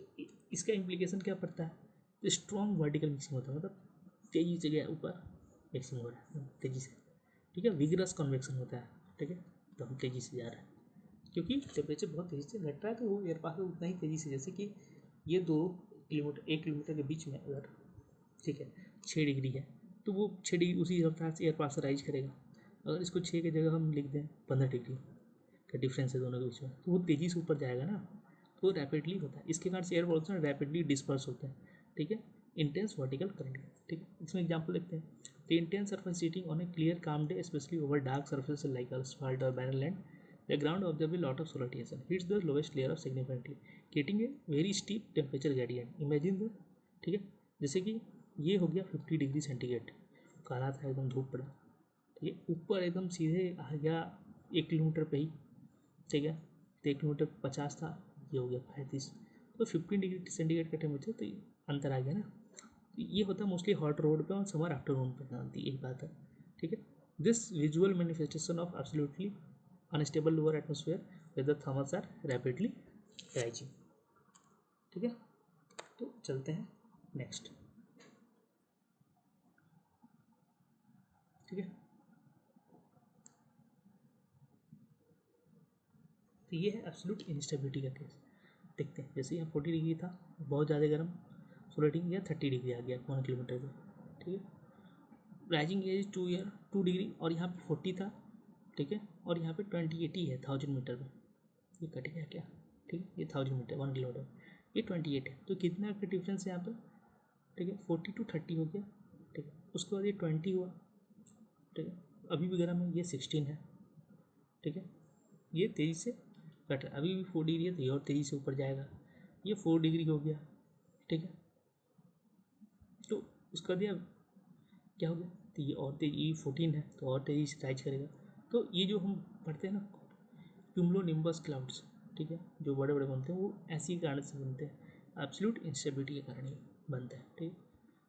A: इसका इम्प्लीकेशन क्या पड़ता है, तो स्ट्रॉन्ग वर्टिकल मिक्सिंग होता है, मतलब तेजी से गया ऊपर, मिक्सिंग हो रहा है तेजी से, ठीक है। विगरस कन्वेक्शन होता है, ठीक है, तो हम तेजी से जा रहे हैं क्योंकि टेम्परेचर बहुत तेज़ी से घट रहा है, तो वो एयर पास उतना ही तेज़ी से, जैसे कि ये 2 किलोमीटर 1 किलोमीटर के बीच में अगर, ठीक है, 6 डिग्री है तो वो 6 डिग्री उसी रफ्तार से एयर पास राइज करेगा। अगर इसको 6 की जगह हम लिख दें 15 डिग्री का डिफरेंस है दोनों के बीच में, तो वो तेज़ी से ऊपर जाएगा ना, तो रैपिडली होता है। इसके कारण से एयर पॉल्यूशन रैपिडली डिस्पर्स होते हैं, ठीक है, इंटेंस वर्टिकल करंट, ठीक है। इसमें एग्जाम्पल देखते हैं। The intense surface heating on a clear calm day especially over dark surface like asphalt or barren land, the ground observes a lot of solar radiation hits the lowest layer of significantly creating a very steep temperature gradient. Imagine the, ठीक है, जैसे कि ये हो गया 50 degree centigrade, काला था एकदम, धूप पड़ा, ठीक है, ऊपर एकदम सीधे आ गया 1 किलोमीटर पे ही, ठीक है, तो 1 किलोमीटर 50 था, ये हो गया 35, तो 15 डिग्री सेंटीग्रेड का टेम्परेचर, तो अंतर आ गया ना। तो ये होता है मोस्टली हॉट रोड पे और समर आफ्टरनून पे जानती, यही बात है, ठीक है। This visual manifestation of absolutely unstable lower atmosphere with the thermals are rapidly rising, ठीक है। तो चलते हैं नेक्स्ट, ठीक है। तो ये है एब्सोल्यूट इंस्टेबिलिटी का केस। देखते हैं, जैसे यहाँ 40 डिग्री था, बहुत ज़्यादा गर्म, सोलेटिंग या 30 डिग्री आ गया 1 किलोमीटर पे, ठीक है। राइजिंग एज 2 डिग्री और यहाँ पे 40 था, ठीक है, और यहाँ पे 2080 है 1000 मीटर में, ये कट गया क्या, ठीक है, ये 1000 मीटर 1 किलोमीटर, ये 28 है, तो कितना का डिफरेंस है यहाँ पे, ठीक है, 40 to 30 हो गया, ठीक है। उसके बाद ये 20 हुआ, ठीक है, अभी भी गर्म है, ये 16 है, ठीक है, ये तेज़ी से कट रहा है, अभी भी 4 डिग्री है तो ये और तेज़ी से ऊपर जाएगा, ये 4 डिग्री हो गया, ठीक है। तो उसका दिया क्या हो गया, तो ये और तेजी, ये 14 है तो और तेज़ी से राइज करेगा। तो ये जो हम पढ़ते हैं ना क्यूमुलोनिम्बस क्लाउड्स, ठीक है, जो बड़े बड़े बनते हैं वो ऐसी कारण से बनते हैं, एब्सोल्यूट इंस्टेबिलिटी के कारण ही बनते हैं, ठीक है।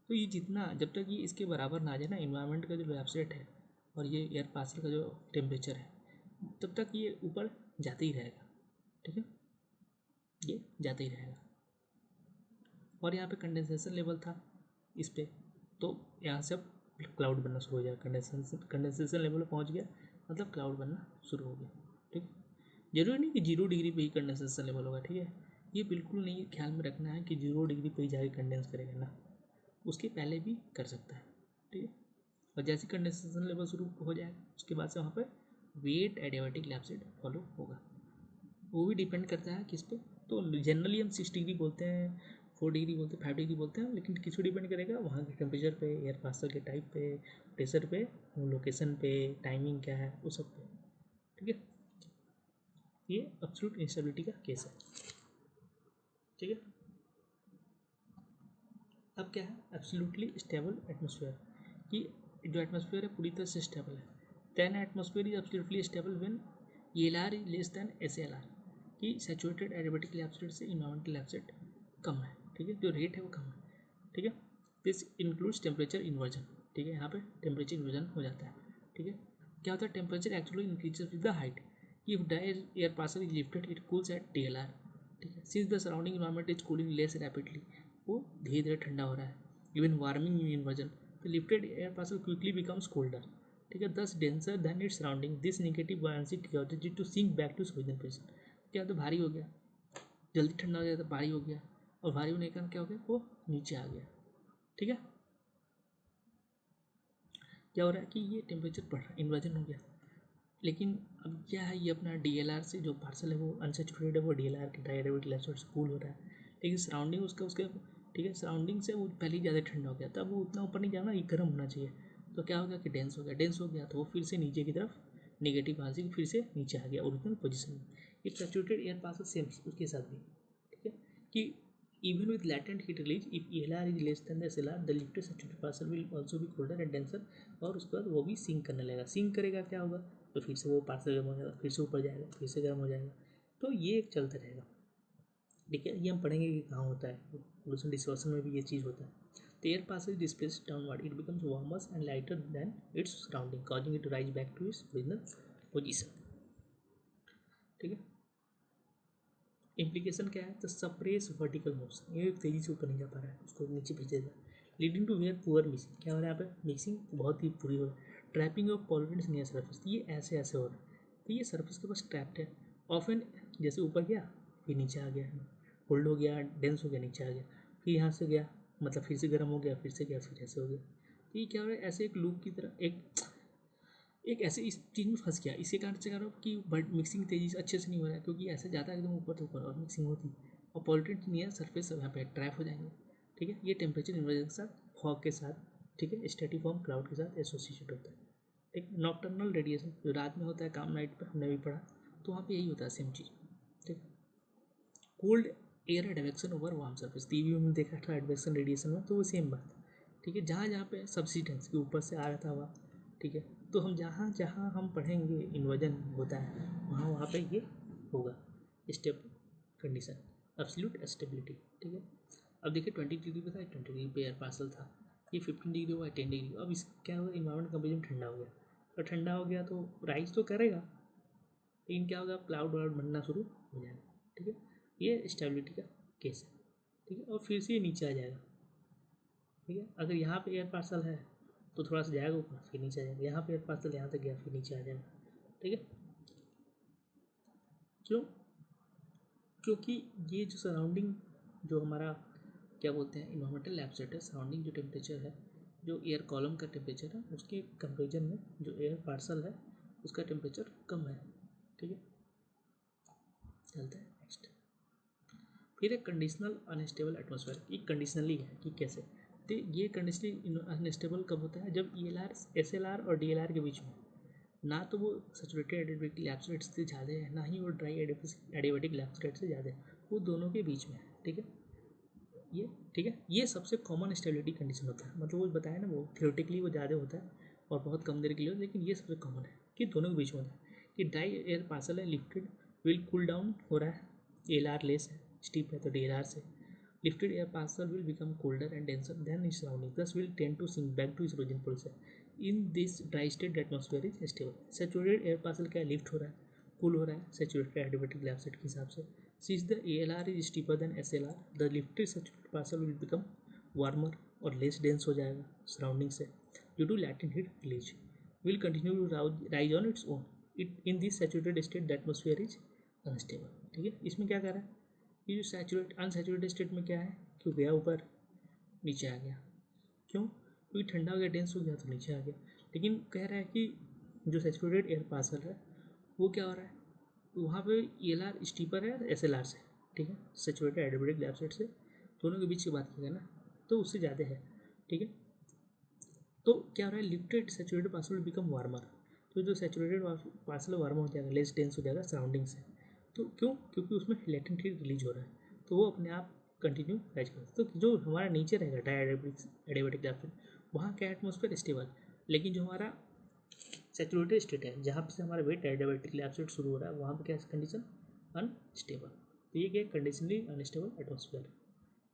A: तो ये जितना, जब तक ये इसके बराबर ना आ जाए ना इन्वायरमेंट का जो लैब्सरेट है और ये एयर पासर का जो टेम्परेचर है, तब तक ये ऊपर जाते ही रहेगा, ठीक है, ये जाते ही रहेगा। और यहाँ पे कंडेंसेशन लेवल था इस पर, तो यहाँ से अब क्लाउड बनना शुरू हो जाएगा, कंडेंसेशन लेवल पर पहुँच गया मतलब क्लाउड बनना शुरू हो गया, ठीक है। जरूरी नहीं कि 0 डिग्री पे ही कंडेंसेशन लेवल होगा, ठीक है, ये बिल्कुल नहीं ख्याल में रखना है कि 0 डिग्री पे ही जाके कंडेंस करेगा ना, उसके पहले भी कर सकता है, ठीक है। और जैसे कंडेंसेशन लेवल शुरू हो जाएगा उसके बाद से वहाँ पर वेट एडियाबेटिक लैप्सिड फॉलो होगा, वो भी डिपेंड करता है किस पे। तो जनरली हम 6 डिग्री बोलते हैं, 4 डिग्री बोलते हैं, 5 डिग्री बोलते हैं, लेकिन किस पे डिपेंड करेगा, वहाँ के टेम्परेचर पे, एयर पार्सल के टाइप पे, प्रेशर पे, लोकेशन पे, टाइमिंग क्या है, उस सब पे, ठीक है। ये एब्सोल्यूट इंस्टेबिलिटी का केस है, ठीक है। अब क्या है एब्सोल्युटली स्टेबल एटमोसफेयर, कि जो एटमोसफेयर है पूरी तरह से स्टेबल है। Then atmosphere is absolutely stable when ELR is less than SLR, कि सैचुरेटेड एडियाबेटिक लैप्सिड से इन्वायरमेंटल लैप्सिड कम है, ठीक है, जो रेट है वो कम है, ठीक है। दिस इंक्लूड्स टेम्परेचर इन्वर्जन, ठीक है, यहाँ पे टेम्परेचर इन्वर्जन हो जाता है, ठीक है। क्या होता है, temperature actually increases with the height, if the air parcel is lifted it cools at DLR, ठीक है, since the surrounding environment is cooling less rapidly, वो धीरे धीरे ठंडा हो रहा है, even warming inversion, the lifted air parcel quickly becomes colder, ठीक है, thus denser than its surrounding, this negative buoyancy causes it to sink back to its original position। क्या तो भारी हो गया, जल्दी ठंडा हो जाता है, भारी हो गया, और भारी होने के कारण क्या हो गया, वो नीचे आ गया, ठीक है। क्या हो रहा है कि ये टेम्परेचर बढ़ रहा है, इन्वर्जन हो गया, लेकिन अब क्या है, ये अपना DLR से जो पार्सल है वो अनसेचुरेटेड है, वो DLR के डायरेक्ट लैप्सिड से कूल हो रहा है, लेकिन सराउंडिंग उसका उसके, ठीक है, सराउंडिंग से वो पहले ही ज़्यादा ठंडा हो गया, तब वो उतना ऊपर नहीं जाना, ये गर्म होना चाहिए, तो क्या हो गया कि डेंस हो गया, डेंस हो गया तो वो फिर से नीचे की तरफ नेगेटिव आंसर फिर से नीचे आ गया ओरिजिनल पोजीशन में। एक सैचुरेटेड एयर पार्सल सेम उसके साथ भी, ठीक है, कि even with latent heat release if ELR is less than the SLR the lifted saturated parcel will also be colder and denser, और उसके बाद वो भी सिंक करने लगेगा, सिंक करेगा क्या होगा, तो फिर से वो पार्सल गर्म हो जाएगा, फिर से ऊपर जाएगा, फिर से गर्म हो जाएगा, तो ये एक चलता रहेगा, ठीक है। ये हम पढ़ेंगे कि कहाँ होता है, पोल्यूशन डिस्पर्सन में भी ये चीज़ होता है। The air passes displaced downward, it becomes warmer and lighter than its surrounding, causing it to rise back to its original position, ठीक है। इम्प्लीकेशन क्या है, तो सप्रेस वर्टिकल मोशन, ये तेज़ी से ऊपर नहीं जा पा रहा है, उसको नीचे भेज देगा, leading to where poor mixing, क्या हो रहा है यहाँ पे, मिक्सिंग बहुत ही पूरी हो रही है। Trapping of pollutants near surface, ये ऐसे ऐसे हो रहा है, तो ये सरफेस के पास ट्रैप्ड है। ऑफन जैसे ऊपर गया फिर नीचे आ गया, होल्ड हो गया, डेंस हो गया, नीचे आ गया, फिर यहाँ से गया मतलब फिर से गर्म हो गया, फिर से गया, फिर ऐसे हो गया। तो ये क्या हो रहा है, ऐसे एक लूप की तरह एक ऐसे इस चीज़ में फंस गया। इसी कारण से कह रहा हूँ कि बट मिक्सिंग तेजी से अच्छे से नहीं हो रहा है, क्योंकि ऐसे जाता है एकदम ऊपर से ऊपर और मिक्सिंग होती और पॉल्यूटेंट नियर सरफेस यहाँ पे ट्रैप हो जाएंगे। ठीक है, ये टेम्परेचर इन्वर्जन के साथ, फॉग के साथ, ठीक है, स्ट्रेटिफॉर्म क्लाउड के साथ एसोसिएटेड होता है। ठीक, नॉक्टर्नल रेडिएशन जो रात में होता है, काम नाइट पर हमने भी पढ़ा, तो वहाँ पे यही होता है सेम चीज़। ठीक, cold air advection over warm surface, TV में देखा था एडवेक्शन रेडिएशन में, तो वो सेम बात। ठीक है, जहाँ जहाँ पे सब्सिडेंस के ऊपर से आ रहा था हवा, ठीक है, तो हम जहाँ जहाँ हम पढ़ेंगे इन्वर्जन होता है वहाँ वहाँ पे ये होगा स्टेबल कंडीशन, एब्सोल्यूट स्टेबिलिटी। ठीक है, अब देखिए 20 डिग्री पे था, 20 डिग्री पे एयर पार्सल था, ये 15 डिग्री हुआ, 10 डिग्री, अब इस क्या हुआ, इन्वायरमेंट कंडीशन ठंडा हो गया, तो ठंडा हो गया तो राइज तो करेगा, लेकिन क्या होगा, क्लाउड वाउड बनना शुरू हो जाएगा। ठीक है, ये स्टेबिलिटी का केस है। ठीक है, और फिर से ये नीचे आ जाएगा। ठीक है, अगर यहाँ पे एयर पार्सल है तो थोड़ा सा जाएगा ऊपर, फिर नीचे आ जाएगा, यहाँ पे एयर पार्सल यहाँ तक गया, फिर नीचे आ जाएगा। ठीक है, क्यों, क्योंकि ये जो सराउंडिंग जो हमारा क्या बोलते हैं इन्वायरमेंटल लैब्सेट है, सराउंडिंग जो टेम्परेचर है, जो एयर कॉलम का टेम्परेचर है, उसके कंपेरिजन में जो एयर पार्सल है उसका टेम्परेचर कम है। ठीक है, चलते हैं नेक्स्ट। फिर एक कंडीशनल अनस्टेबल एटमॉस्फेयर, ये कंडीशनली है कि कैसे, तो ये कंडीशनली अनस्टेबल कब होता है, जब ELR SLR और DLR के बीच में ना तो वो सैचुरेटेड एडियाबेटिक लैब्स से ज़्यादा है, ना ही वो ड्राई एडियाबेटिक लैब्स से ज़्यादा है, वो दोनों के बीच में है। ठीक है, ये ठीक है, ये सबसे कॉमन स्टेबिलिटी कंडीशन होता है, मतलब वो बताया ना, वो थियोरेटिकली वो ज़्यादा होता है और बहुत कम देर के लिए, लेकिन ये सबसे कॉमन है कि दोनों के बीच में होता है कि ड्राई एयर पार्सल है, लिफ्टेड विल कूल डाउन हो रहा है, LR लेस है, स्टीप है तो DLR से lifted air parcel will become colder and denser than its surrounding, thus will tend to sink back to its original position. In this dry state, the atmosphere is stable. Saturated air parcel क्या lift हो रहा है, cool हो रहा है saturated adiabatic लैब्सेट के हिसाब से। Since the ALR is steeper than SLR, the lifted saturated parcel will become warmer और less dense हो जाएगा सराउंडिंग से due to latent heat release. Will continue to rise on its own. In this saturated state, the atmosphere is unstable. ठीक है, इसमें क्या कर रहा है, ये जो अनसैचुरेटेड स्टेट में क्या है, क्यों गया ऊपर, नीचे आ गया, क्यों, क्योंकि ठंडा हो गया, डेंस हो गया तो नीचे आ गया। लेकिन कह रहा है कि जो सैचुरेटेड एयर पार्सल है वो क्या हो रहा है, वहाँ पे ELR स्टीपर है SLR से। ठीक है, सैचुरेटेड एडियाबेटिक लैब्सेट से दोनों के बीच की बात करें ना, तो उससे ज़्यादा है। ठीक है, तो क्या हो रहा है, lifted saturated parcel will become warmer, तो जो सैचुरेटेड पार्सल वार्म हो जाएगा, लेस डेंस हो जाएगा सराउंडिंग से। तो क्यों, क्योंकि उसमें लेटेंट हीट रिलीज हो रहा है, तो वो अपने आप कंटिन्यू राइज करता है। तो जो हमारा नीचे रहेगा डायडियाबेटिक लैब्सेट, वहाँ क्या एटमोसफेयर स्टेबल, लेकिन जो हमारा सैचुरेटेड स्टेट है जहाँ से हमारा वेट डायडियाबेटिक लैब्सेट शुरू हो रहा है, वहाँ पर क्या कंडीशन अनस्टेबल। तो ये क्या कंडीशनली अनस्टेबल एटमोसफेयर।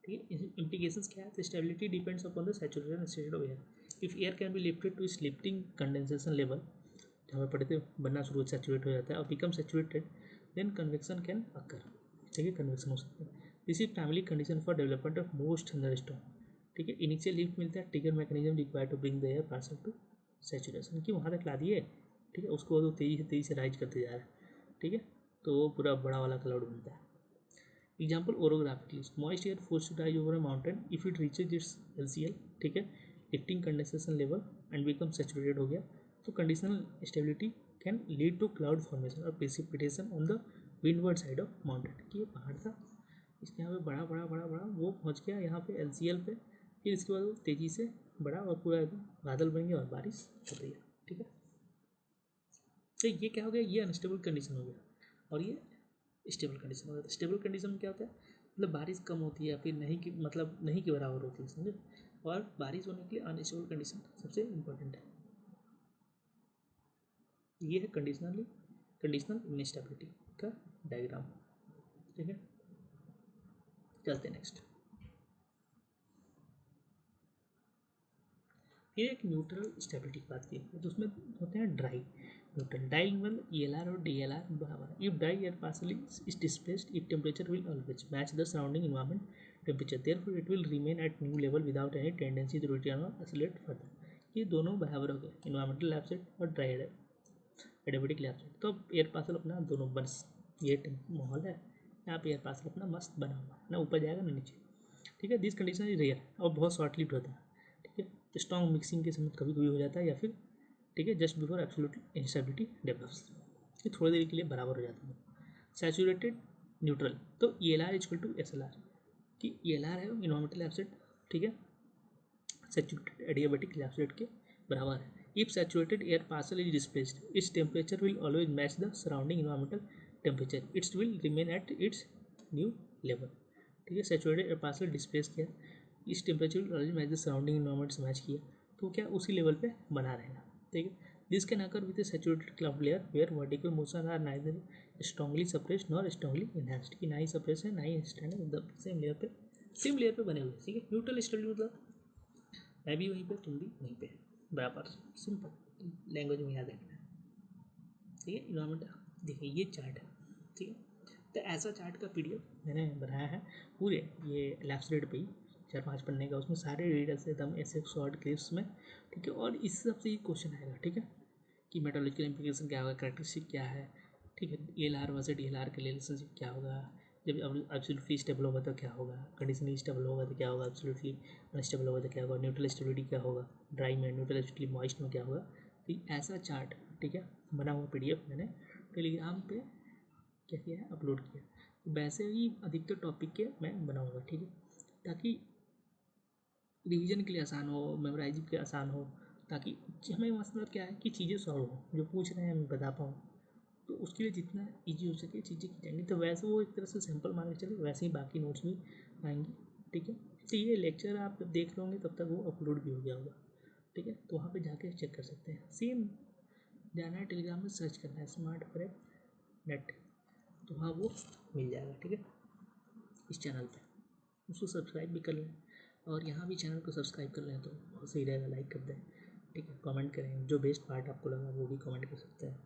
A: ठीक है, इम्प्लीकेशंस क्या है, तो stability depends upon the saturation state of air. If air can be lifted to its lifting condensation level, हमें पढ़े थे बनना शुरू सैचुरेट हो जाता है और become saturated, then convection can occur. ठीक है, कन्वेक्शन हो सकता है। This is primary condition for development of most thunderstorm. ठीक है, इनिशियल लिफ्ट मिलता है, trigger mechanism required to bring the air parcel to saturation, कि वहाँ तक ला दिए। ठीक है, उसको वो तेज़ी से राइज करते जा रहा है। ठीक है, तो वो पूरा बड़ा वाला क्लाउड बनता है। Example orographically, moist air force to rise over a mountain if it reaches its LCL। ठीक है, lifting condensation level and become saturated हो गया, तो conditional stability can lead to cloud formation और precipitation on the windward side of mountain. कि ये पहाड़ था, इसके यहाँ पे बड़ा बड़ा बड़ा बड़ा वो पहुँच गया यहाँ पे LCL पे, फिर इसके बाद वो तेज़ी से बड़ा और पूरा एकदम बादल बन गया और बारिश हो रही है। ठीक है, तो ये क्या हो गया, ये अनस्टेबल कंडीशन हो गया और ये स्टेबल कंडीशन हो जाता है। स्टेबल कंडीशन में क्या होता है, मतलब बारिश कम होती है या फिर नहीं की, मतलब नहीं के बराबर होती है, समझे, और बारिश होने के लिए अनस्टेबल कंडीशन सबसे इम्पोर्टेंट है। ये है कंडीशनल इनस्टेबिलिटी का डायग्राम। ठीक है, चलते हैं नेक्स्ट। फिर एक न्यूट्रल स्टेबिलिटी की बात की, तो उसमें होते हैं ड्राई न्यूट्रल। ड्राई मतलब ELR और DLR बराबर है। If dry air parcel is displaced, it temperature will always match the surrounding environment temperature. Therefore, it will remain at new level without any tendency to return or accelerate further. ये दोनों बराबर हो गए, environmental lab set और dry adiabatic lab set. तो air parcel अपना दोनों बस ये माहौल है, यहाँ पे एयर पार्सल अपना मस्त बना हुआ है ना, ऊपर जाएगा ना नीचे. ठीक है. दिस कंडीशन इज रेयर और बहुत शॉर्ट लिव्ड होता है. ठीक है. स्ट्रॉन्ग मिक्सिंग के समय कभी कभी हो जाता है या फिर ठीक है just before absolute instability develops. ये थोड़ी देर के लिए बराबर हो जाता है. Saturated neutral. तो E L R equal to S L R कि ई एल आर है इन्वायरमेंटल लैब सेट. ठीक है. सैचुरेटेड एडियाबेटिक लैब सेट के बराबर है. If saturated air parcel is displaced, its temperature will always match the surrounding environmental temperature. It will remain at its new level. ठीक है. Saturated air parcel displace किया, इस temperature will always match the surrounding environment से match किया तो क्या उसी level पे बना रहेगा. ठीक है. This can occur with a saturated cloud layer where vertical motion are neither strongly suppressed nor strongly enhanced. कि ना ही सप्रेस है ना ही स्टैंड है, एकदम सेम लेयर पे बने हुए. ठीक है. न्यूट्रल स्टेबिलिटी मतलब मैं भी वहीं पे तुम भी वहीं पे बराबर. सिंपल लैंग्वेज में याद रखना है. ठीक है. इन्वायरमेंट देखिए ये चार्ट है. ठीक है. तो ऐसा चार्ट का पीडीएफ मैंने बनाया है पूरे ये लैब्सरेट पे ही 4-5 पन्ने का. उसमें सारे डिटेल्स एकदम ऐसे शॉर्ट क्लिप्स में. ठीक है. और इस हिसाब से ये क्वेश्चन आएगा. ठीक है. कि मेटालॉजिकल इम्प्लीकेशन क्या होगा, कैरेक्टरिस्टिक क्या है. ठीक है. ई L R versus D L R के रिलेशनशिप क्या होगा, जब एब्सोल्युटली स्टेबल होगा तो क्या होगा, कंडीशनली स्टेबल होगा तो क्या होगा, एब्सोल्युटली अनस्टेबल होगा तो क्या होगा, न्यूट्रल स्टेबिलिटी क्या होगा, ड्राई में न्यूट्रल स्टेबिलिटी मॉइस्ट में क्या होगा. तो ऐसा चार्ट ठीक है बना हुआ पीडीएफ मैंने टेलीग्राम पे क्या किया है अपलोड किया. तो वैसे ही अधिकतर टॉपिक के मैं बनाऊँगा. ठीक है. ताकि रिवीजन के लिए आसान हो, मेमोराइजिंग के लिए आसान हो, ताकि हमें मतलब क्या है कि चीज़ें सॉल्व हो, जो पूछ रहे हैं मैं बता पाऊँ. तो उसके लिए जितना ईजी हो सके चीज़ें की जाएंगी. तो वैसे वो एक तरह से सिंपल मान के चले, वैसे ही बाकी नोट्स भी आएंगी. ठीक है. तो ये लेक्चर आप जब देख लोगे तब तक वो अपलोड भी हो गया होगा. ठीक है. तो वहाँ पे जाके चेक कर सकते हैं. सेम जाना है टेलीग्राम में, सर्च करना है स्मार्ट प्रेप नेट, तो वहाँ वो मिल जाएगा. ठीक है. इस चैनल पे उसको सब्सक्राइब भी कर लें और यहाँ भी चैनल को सब्सक्राइब कर लें तो बहुत सही रहेगा. लाइक कर दें. ठीक है. कमेंट करें, जो बेस्ट पार्ट आपको लगा वो भी कमेंट कर सकते हैं.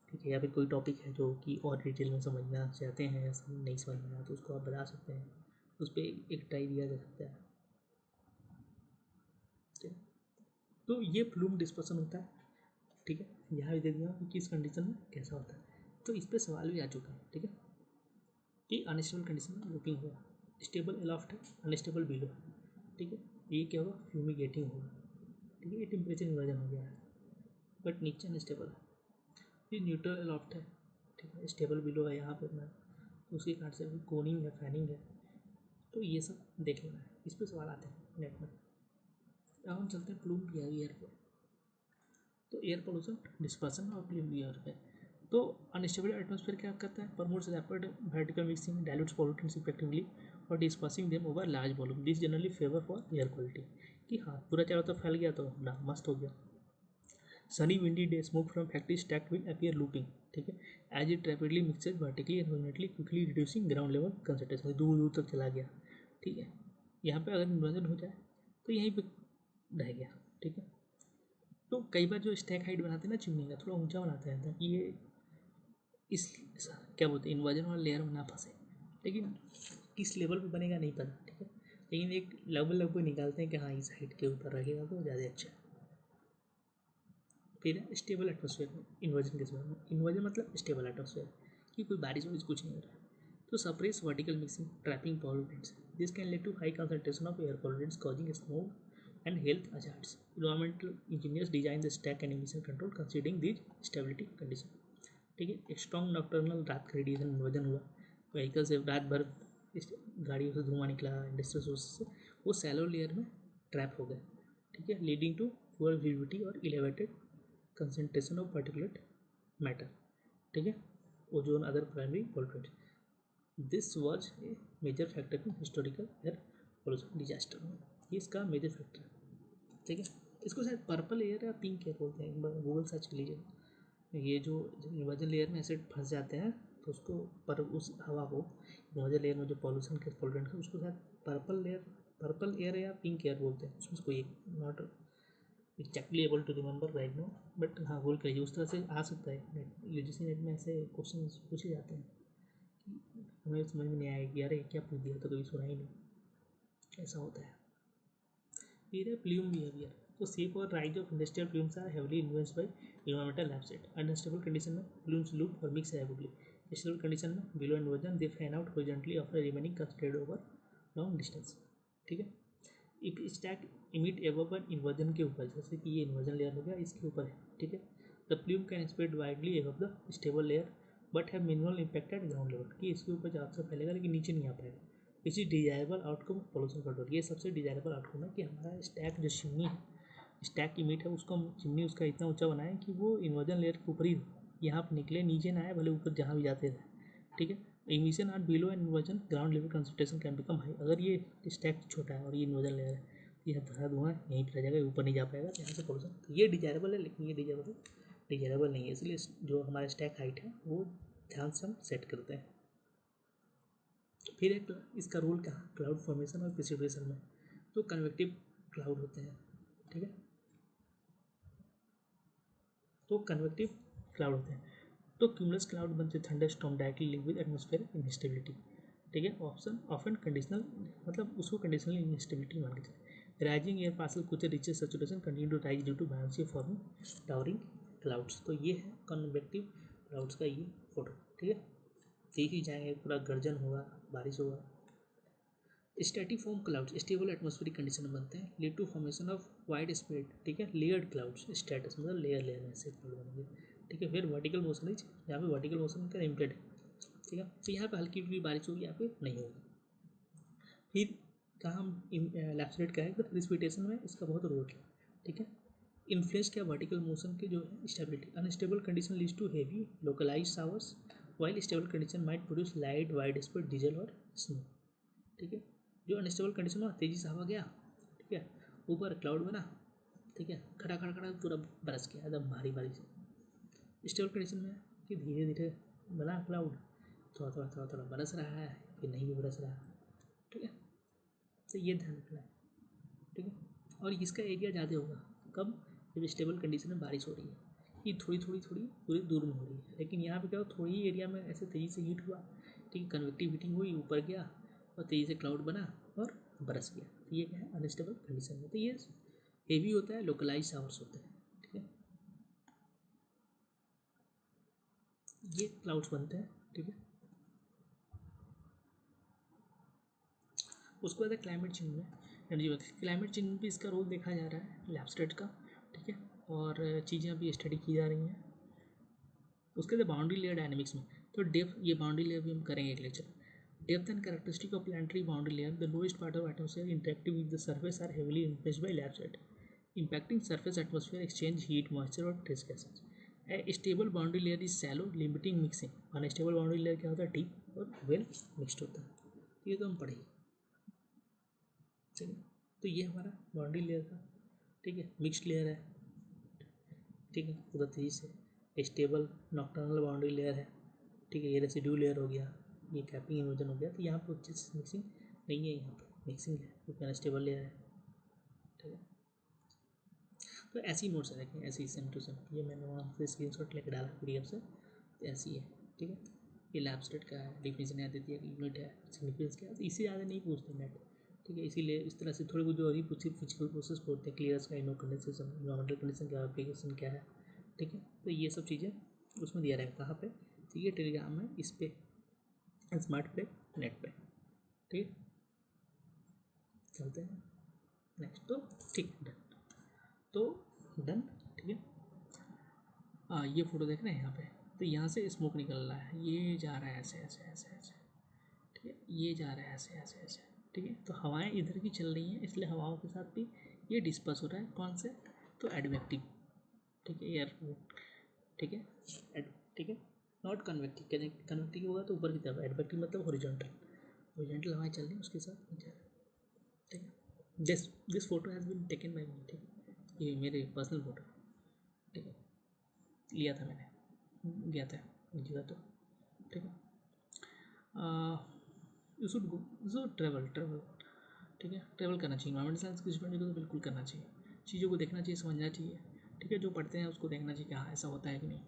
A: ठीक है. या फिर कोई टॉपिक है जो कि और डिटेल में समझना चाहते हैं या नहीं समझ में आया तो उसको आप बता सकते हैं. उस पर एक ट्राई दिया जा सकता है. ठीक है. तो ये फ्लूम डिस्पर्सन होता है. ठीक है. यहाँ भी दे दिया कि किस कंडीशन में कैसा होता है. तो इस पर सवाल भी आ चुका है. ठीक है. कि अनस्टेबल कंडीशन में लुकिंग हुआ, स्टेबल एलॉफ्ट है, अनस्टेबल बिलो. ठीक है. ये क्या होगा, फ्यूमिगेटिंग होगा. ठीक है. ये टेम्परेचर इन्वर्जन हो गया है बट नीचे अनस्टेबल है. फिर न्यूट्रल एलॉफ्ट है. ठीक है. स्टेबल बिलो है यहाँ पे अपना, तो उसके कारण से कोनिंग है, फैनिंग है. तो ये सब देख लेना है. इस पर सवाल आते हैं नेट में. अब हम चलते हैं प्लूम बिहेवियर पे. तो एयर पोल्यूशन डिस्पर्सन और प्लूम बिहेवियर पे. तो अनस्टेबल एटमॉस्फेयर क्या करता है, promotes rapid vertical mixing, dilutes pollutants effectively और dispersing them over large volume. This generally favour for air quality. कि हाँ पूरा चारों तरफ फैल गया तो ना मस्त हो गया. Sunny windy day smoke from factory stack will appear looping. ठीक है. As it rapidly mixes vertically and horizontally quickly reducing ground level concentration. दूर दूर तक चला गया. ठीक है. यहाँ पे अगर इन्वर्जन हो जाए तो यहीं पे रह गया. ठीक है. तो कई बार जो स्टैक हाइट बनाते हैं ना चिमनी का, थोड़ा ऊंचा बनाते हैं ताकि ये इस क्या बोलते हैं इन्वर्जन वाला लेयर में ना फंसे. लेकिन किस लेवल पे बनेगा नहीं पता. ठीक है. लेकिन एक लगभग निकालते हैं कि हाँ इस हाइट के ऊपर रहेगा तो ज़्यादा अच्छा है. फिर है स्टेबल एटमॉस्फेयर में इन्वर्जन के समय. इन्वर्जन मतलब स्टेबल एटमॉस्फेयर कि कोई बारिश वारिश कुछ नहीं हो रहा है. तो suppress vertical mixing, trapping pollutants. This can lead to high concentration of air pollutants causing smoke and health hazards. Environmental engineers design the stack and emission control considering these stability condition. ठीक है. एक strong nocturnal रात का radiation inversion हुआ, vehicle से रात भर गाड़ियों से धुआं निकला, इंडस्ट्रियल सोर्स से, वो सैलो लेयर में ट्रैप हो गए. ठीक है. लीडिंग टू पुअर विजिबिलिटी और elevated concentration of particulate matter. ठीक है. Ozone other primary pollutant. This was a major factor in historical air pollution disaster. ये इसका मेजर फैक्टर है. ठीक है. इसको शायद पर्पल एयर या पिंक एयर बोलते हैं. एक बार गूगल सर्च कर लीजिए. ये जो इन्वर्जन लेयर में एसिड फंस जाते हैं तो उसको पर उस हवा को इन्वर्जन लेयर में जो पॉल्यूशन के पोल्यूटेंट है उसको शायद पर्पल एयर या पिंक एयर बोलते हैं. उसमें कोई not exactly able to remember right no but हाँ गूगल करिए. उस तरह से आ सकता है. नेट यूजीसी नेट में ऐसे क्वेश्चन पूछे जाते हैं कि हमें समझ में नहीं आएगा कि यार क्या पूछ दिया तो कभी सुना ही नहीं. ऐसा होता है। फिर है प्लूम बिहेवियर। तो शेप और rise of industrial plumes are heavily influenced by environmental habitat. Unstable condition में प्लूम्स लूप और मिक्स हेवीली। स्टेबल कंडीशन में below inversion they fan out horizontally after remaining concentrated over long distance. ठीक है। If stack emit above an inversion के ऊपर, जैसे कि ये इन्वर्जन लेयर हो गया, इसके ऊपर है। ठीक है। The plume can spread widely above the stable layer but have minimal impact eight ground level, कि इसके ऊपर ज़्यादा से फैलेगा लेकिन नीचे नहीं आ पाएगा। इस डिजायरेबल आउटकम पॉल्यूशन कंट्रोल, ये सबसे डिजायरेबल आउटकम है कि हमारा स्टैक जो चिमनी है, स्टैक इमिट है, उसको हम चिमनी उसका इतना ऊंचा बनाएं कि वो इन्वर्जन लेयर के ऊपर ही हो, यहाँ पर निकले, नीचे ना आए, भले ऊपर जहाँ भी जाते रहे। ठीक है। Emission are below and inversion ground level concentration can become high. अगर ये स्टैक छोटा है और ये इन्वर्जन लेयर है, तो यह धरा धुआं यहीं पर रह जाएगा, ऊपर नहीं जा पाएगा, तो यहाँ से पॉल्यूशन। तो ये डिजायरेबल है, लेकिन ये डिजायरेबल नहीं है, इसलिए जो हमारा स्टैक हाइट है वो ध्यान से हम सेट करते हैं। फिर एक इसका रोल क्या है क्लाउड फॉर्मेशन और प्रेसिपिटेशन में। तो कन्वेक्टिव क्लाउड होते हैं। ठीक है। तो कन्वेक्टिव क्लाउड होते हैं, तो क्यूमुलस क्लाउड बनते thunder storm directly link with atmospheric instability. ठीक है। ऑप्शन ऑफन कंडीशनल, मतलब उसको कंडीशनल इंस्टेबिलिटी मान के चले। राइजिंग एयर पार्सल कुछ reaches saturation continue to rise due to buoyancy forming towering clouds. तो ये है कन्वेक्टिव क्लाउड्स का ये फोटो। ठीक है। देख ही जाएंगे, पूरा गर्जन होगा, बारिश होगा। Stratiform clouds stable atmospheric condition में बनते हैं, lead to formation of wide spread. ठीक है। लेयर्ड क्लाउड्स, स्टैटस मतलब लेयर लेयर में से क्लाउड बनेंगे। ठीक है। फिर वर्टिकल मोशन इज, यहाँ पे वर्टिकल मोशन का लिमिटेड है। ठीक है। तो यहाँ पे हल्की फुल्की बारिश होगी, यहाँ पे नहीं होगी। फिर कहाँ हम लैप्सरेट का है, तो प्रेसिपिटेशन में इसका बहुत रोल है। ठीक है। इन्फ्लुएंस क्या वर्टिकल मोशन के जो है stability. Unstable condition leads to heavy localized showers while stable condition might produce light wide spread drizzle और स्नो। ठीक है। जो अनस्टेबल कंडीशन में तेजी से हवा गया, ठीक है, ऊपर क्लाउड बना, ठीक है, खड़ा खड़ा खड़ा पूरा बरस गया एकदम भारी बारिश। स्टेबल कंडीशन में कि धीरे धीरे बना क्लाउड, थोड़ा बरस रहा है, फिर नहीं भी बरस रहा है। ठीक है। तो ये ध्यान रखना है। ठीक है। और इसका एरिया ज़्यादा होगा कब, जब स्टेबल कंडीशन में बारिश हो रही है, ये थोड़ी पूरी दूर में हो रही है। लेकिन यहाँ पे क्या हो, थोड़ी ही एरिया में ऐसे तेज़ी से हीट हुआ, ठीक है, कन्वेक्टिव हीटिंग हुई, ऊपर गया और तेज़ी से क्लाउड बना और बरस गया। तो ये क्या है, अनस्टेबल कंडीशन में। तो ये हेवी होता है, लोकलाइज शावर्स होते हैं। ठीक है। ये क्लाउड्स बनते हैं। ठीक है। उसके बाद क्लाइमेट चेंज में एनर्जी होती है। क्लाइमेट चेंज में भी इसका रोल देखा जा रहा है लैब्सटेट का। ठीक है। और चीज़ें अभी स्टडी की जा रही हैं। उसके बाद बाउंड्री लेयर डायनेमिक्स में, तो डेप्थ, ये बाउंड्री लेयर भी हम करेंगे एक lecture. Depth and characteristic of planetary boundary layer, the lowest part of atmosphere interacting with the surface are heavily influenced by lab state, impacting surface atmosphere exchange heat moisture और trace gases. A stable boundary layer is shallow limiting mixing. Unstable boundary layer क्या होता है, deep और well mixed होता है। ये तो हम पढ़ेंगे। ठीक है। तो ये हमारा बाउंड्री लेयर था। ठीक है। मिक्सड लेयर है। ठीक है। उधर तेजी से स्टेबल नॉक्टर्नल बाउंड्री लेयर है। ठीक है। ये रेसिड्यू लेयर हो गया, ये कैपिंग इन्वर्जन हो गया। तो यहाँ पर अच्छे से मिक्सिंग नहीं है, यहाँ पर मिक्सिंग है क्योंकि अनस्टेबल लेयर है। ठीक है। तो ऐसी नोट्स रखें, ऐसी सेम टू सेम। ये मैंने वहाँ से स्क्रीनशॉट लेकर डाला PDF से, तो ऐसी है। ठीक है। ये लैब्सटेट का है, डिफिनेशन याद देती है, यूनिट है, सिग्निफिकेंस क्या है, तो इससे ज़्यादा नहीं पूछते नेट। ठीक है। इसीलिए इस तरह से थोड़े बहुत जो अभी पूछी फिजिकल प्रोसेस पूछते हैं, क्लियर्स का इनो कंडेंसेशन, इन्वायरमेंटल कंडीशन क्या, एप्लीकेशन क्या है। ठीक है। तो ये सब चीज़ें उसमें दिया रहेगा कहाँ पे, तो ये टेलीग्राम है, इस पर स्मार्ट पे नेट पे। ठीक है। चलते हैं नेक्स्ट। तो ठीक है, डन। तो डन। ठीक है। ये फोटो देख रहे हैं यहाँ पे, तो यहाँ से स्मोक निकल रहा है, ये जा रहा है ऐसे ऐसे ऐसे ऐसे। ठीक है। ये जा रहा है ऐसे ऐसे ऐसे। ठीक है। तो हवाएं इधर की चल रही हैं, इसलिए हवाओं के साथ भी ये डिस्पर्स हो रहा है। कौन से, तो एडवेक्टिव। ठीक है। एयर। ठीक है। ठीक है। नॉट कन्वेक्टिव, कन्वेक्टिव होगा तो ऊपर की तरफ, एडवेक्टिव मतलब हॉरिजॉन्टल हवाएं चल रही हैं उसके साथ नीचे। ठीक है। This photo has been taken by me. ठीक है। ये मेरे पर्सनल फोटो। ठीक है। लिया था मैंने, गया था जगह तो। ठीक है। You should travel. ठीक है। ट्रेवल करना चाहिए, इन्वायरमेंटल साइंस की स्टूडेंट को तो बिल्कुल करना चाहिए, चीज़ों को देखना चाहिए, समझना चाहिए। ठीक है। जो पढ़ते हैं उसको देखना चाहिए कि हाँ ऐसा होता है कि नहीं।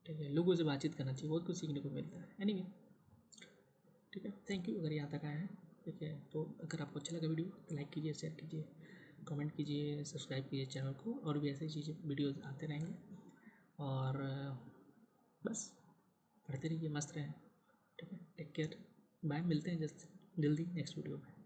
A: ठीक है। लोगों से बातचीत करना चाहिए, बहुत कुछ सीखने को मिलता है। एनीवे, ठीक है। थैंक यू अगर यहाँ तक आए हैं। ठीक है। तो अगर आपको अच्छा लगा वीडियो तो लाइक कीजिए, शेयर कीजिए, कमेंट कीजिए, सब्सक्राइब कीजिए चैनल को, और भी ऐसी चीज़ें वीडियोज़ आते रहेंगे। और बस पढ़ते रहिए, मस्त रहें। ठीक है, टेक केयर, बाय, मिलते हैं जल्दी नेक्स्ट वीडियो में।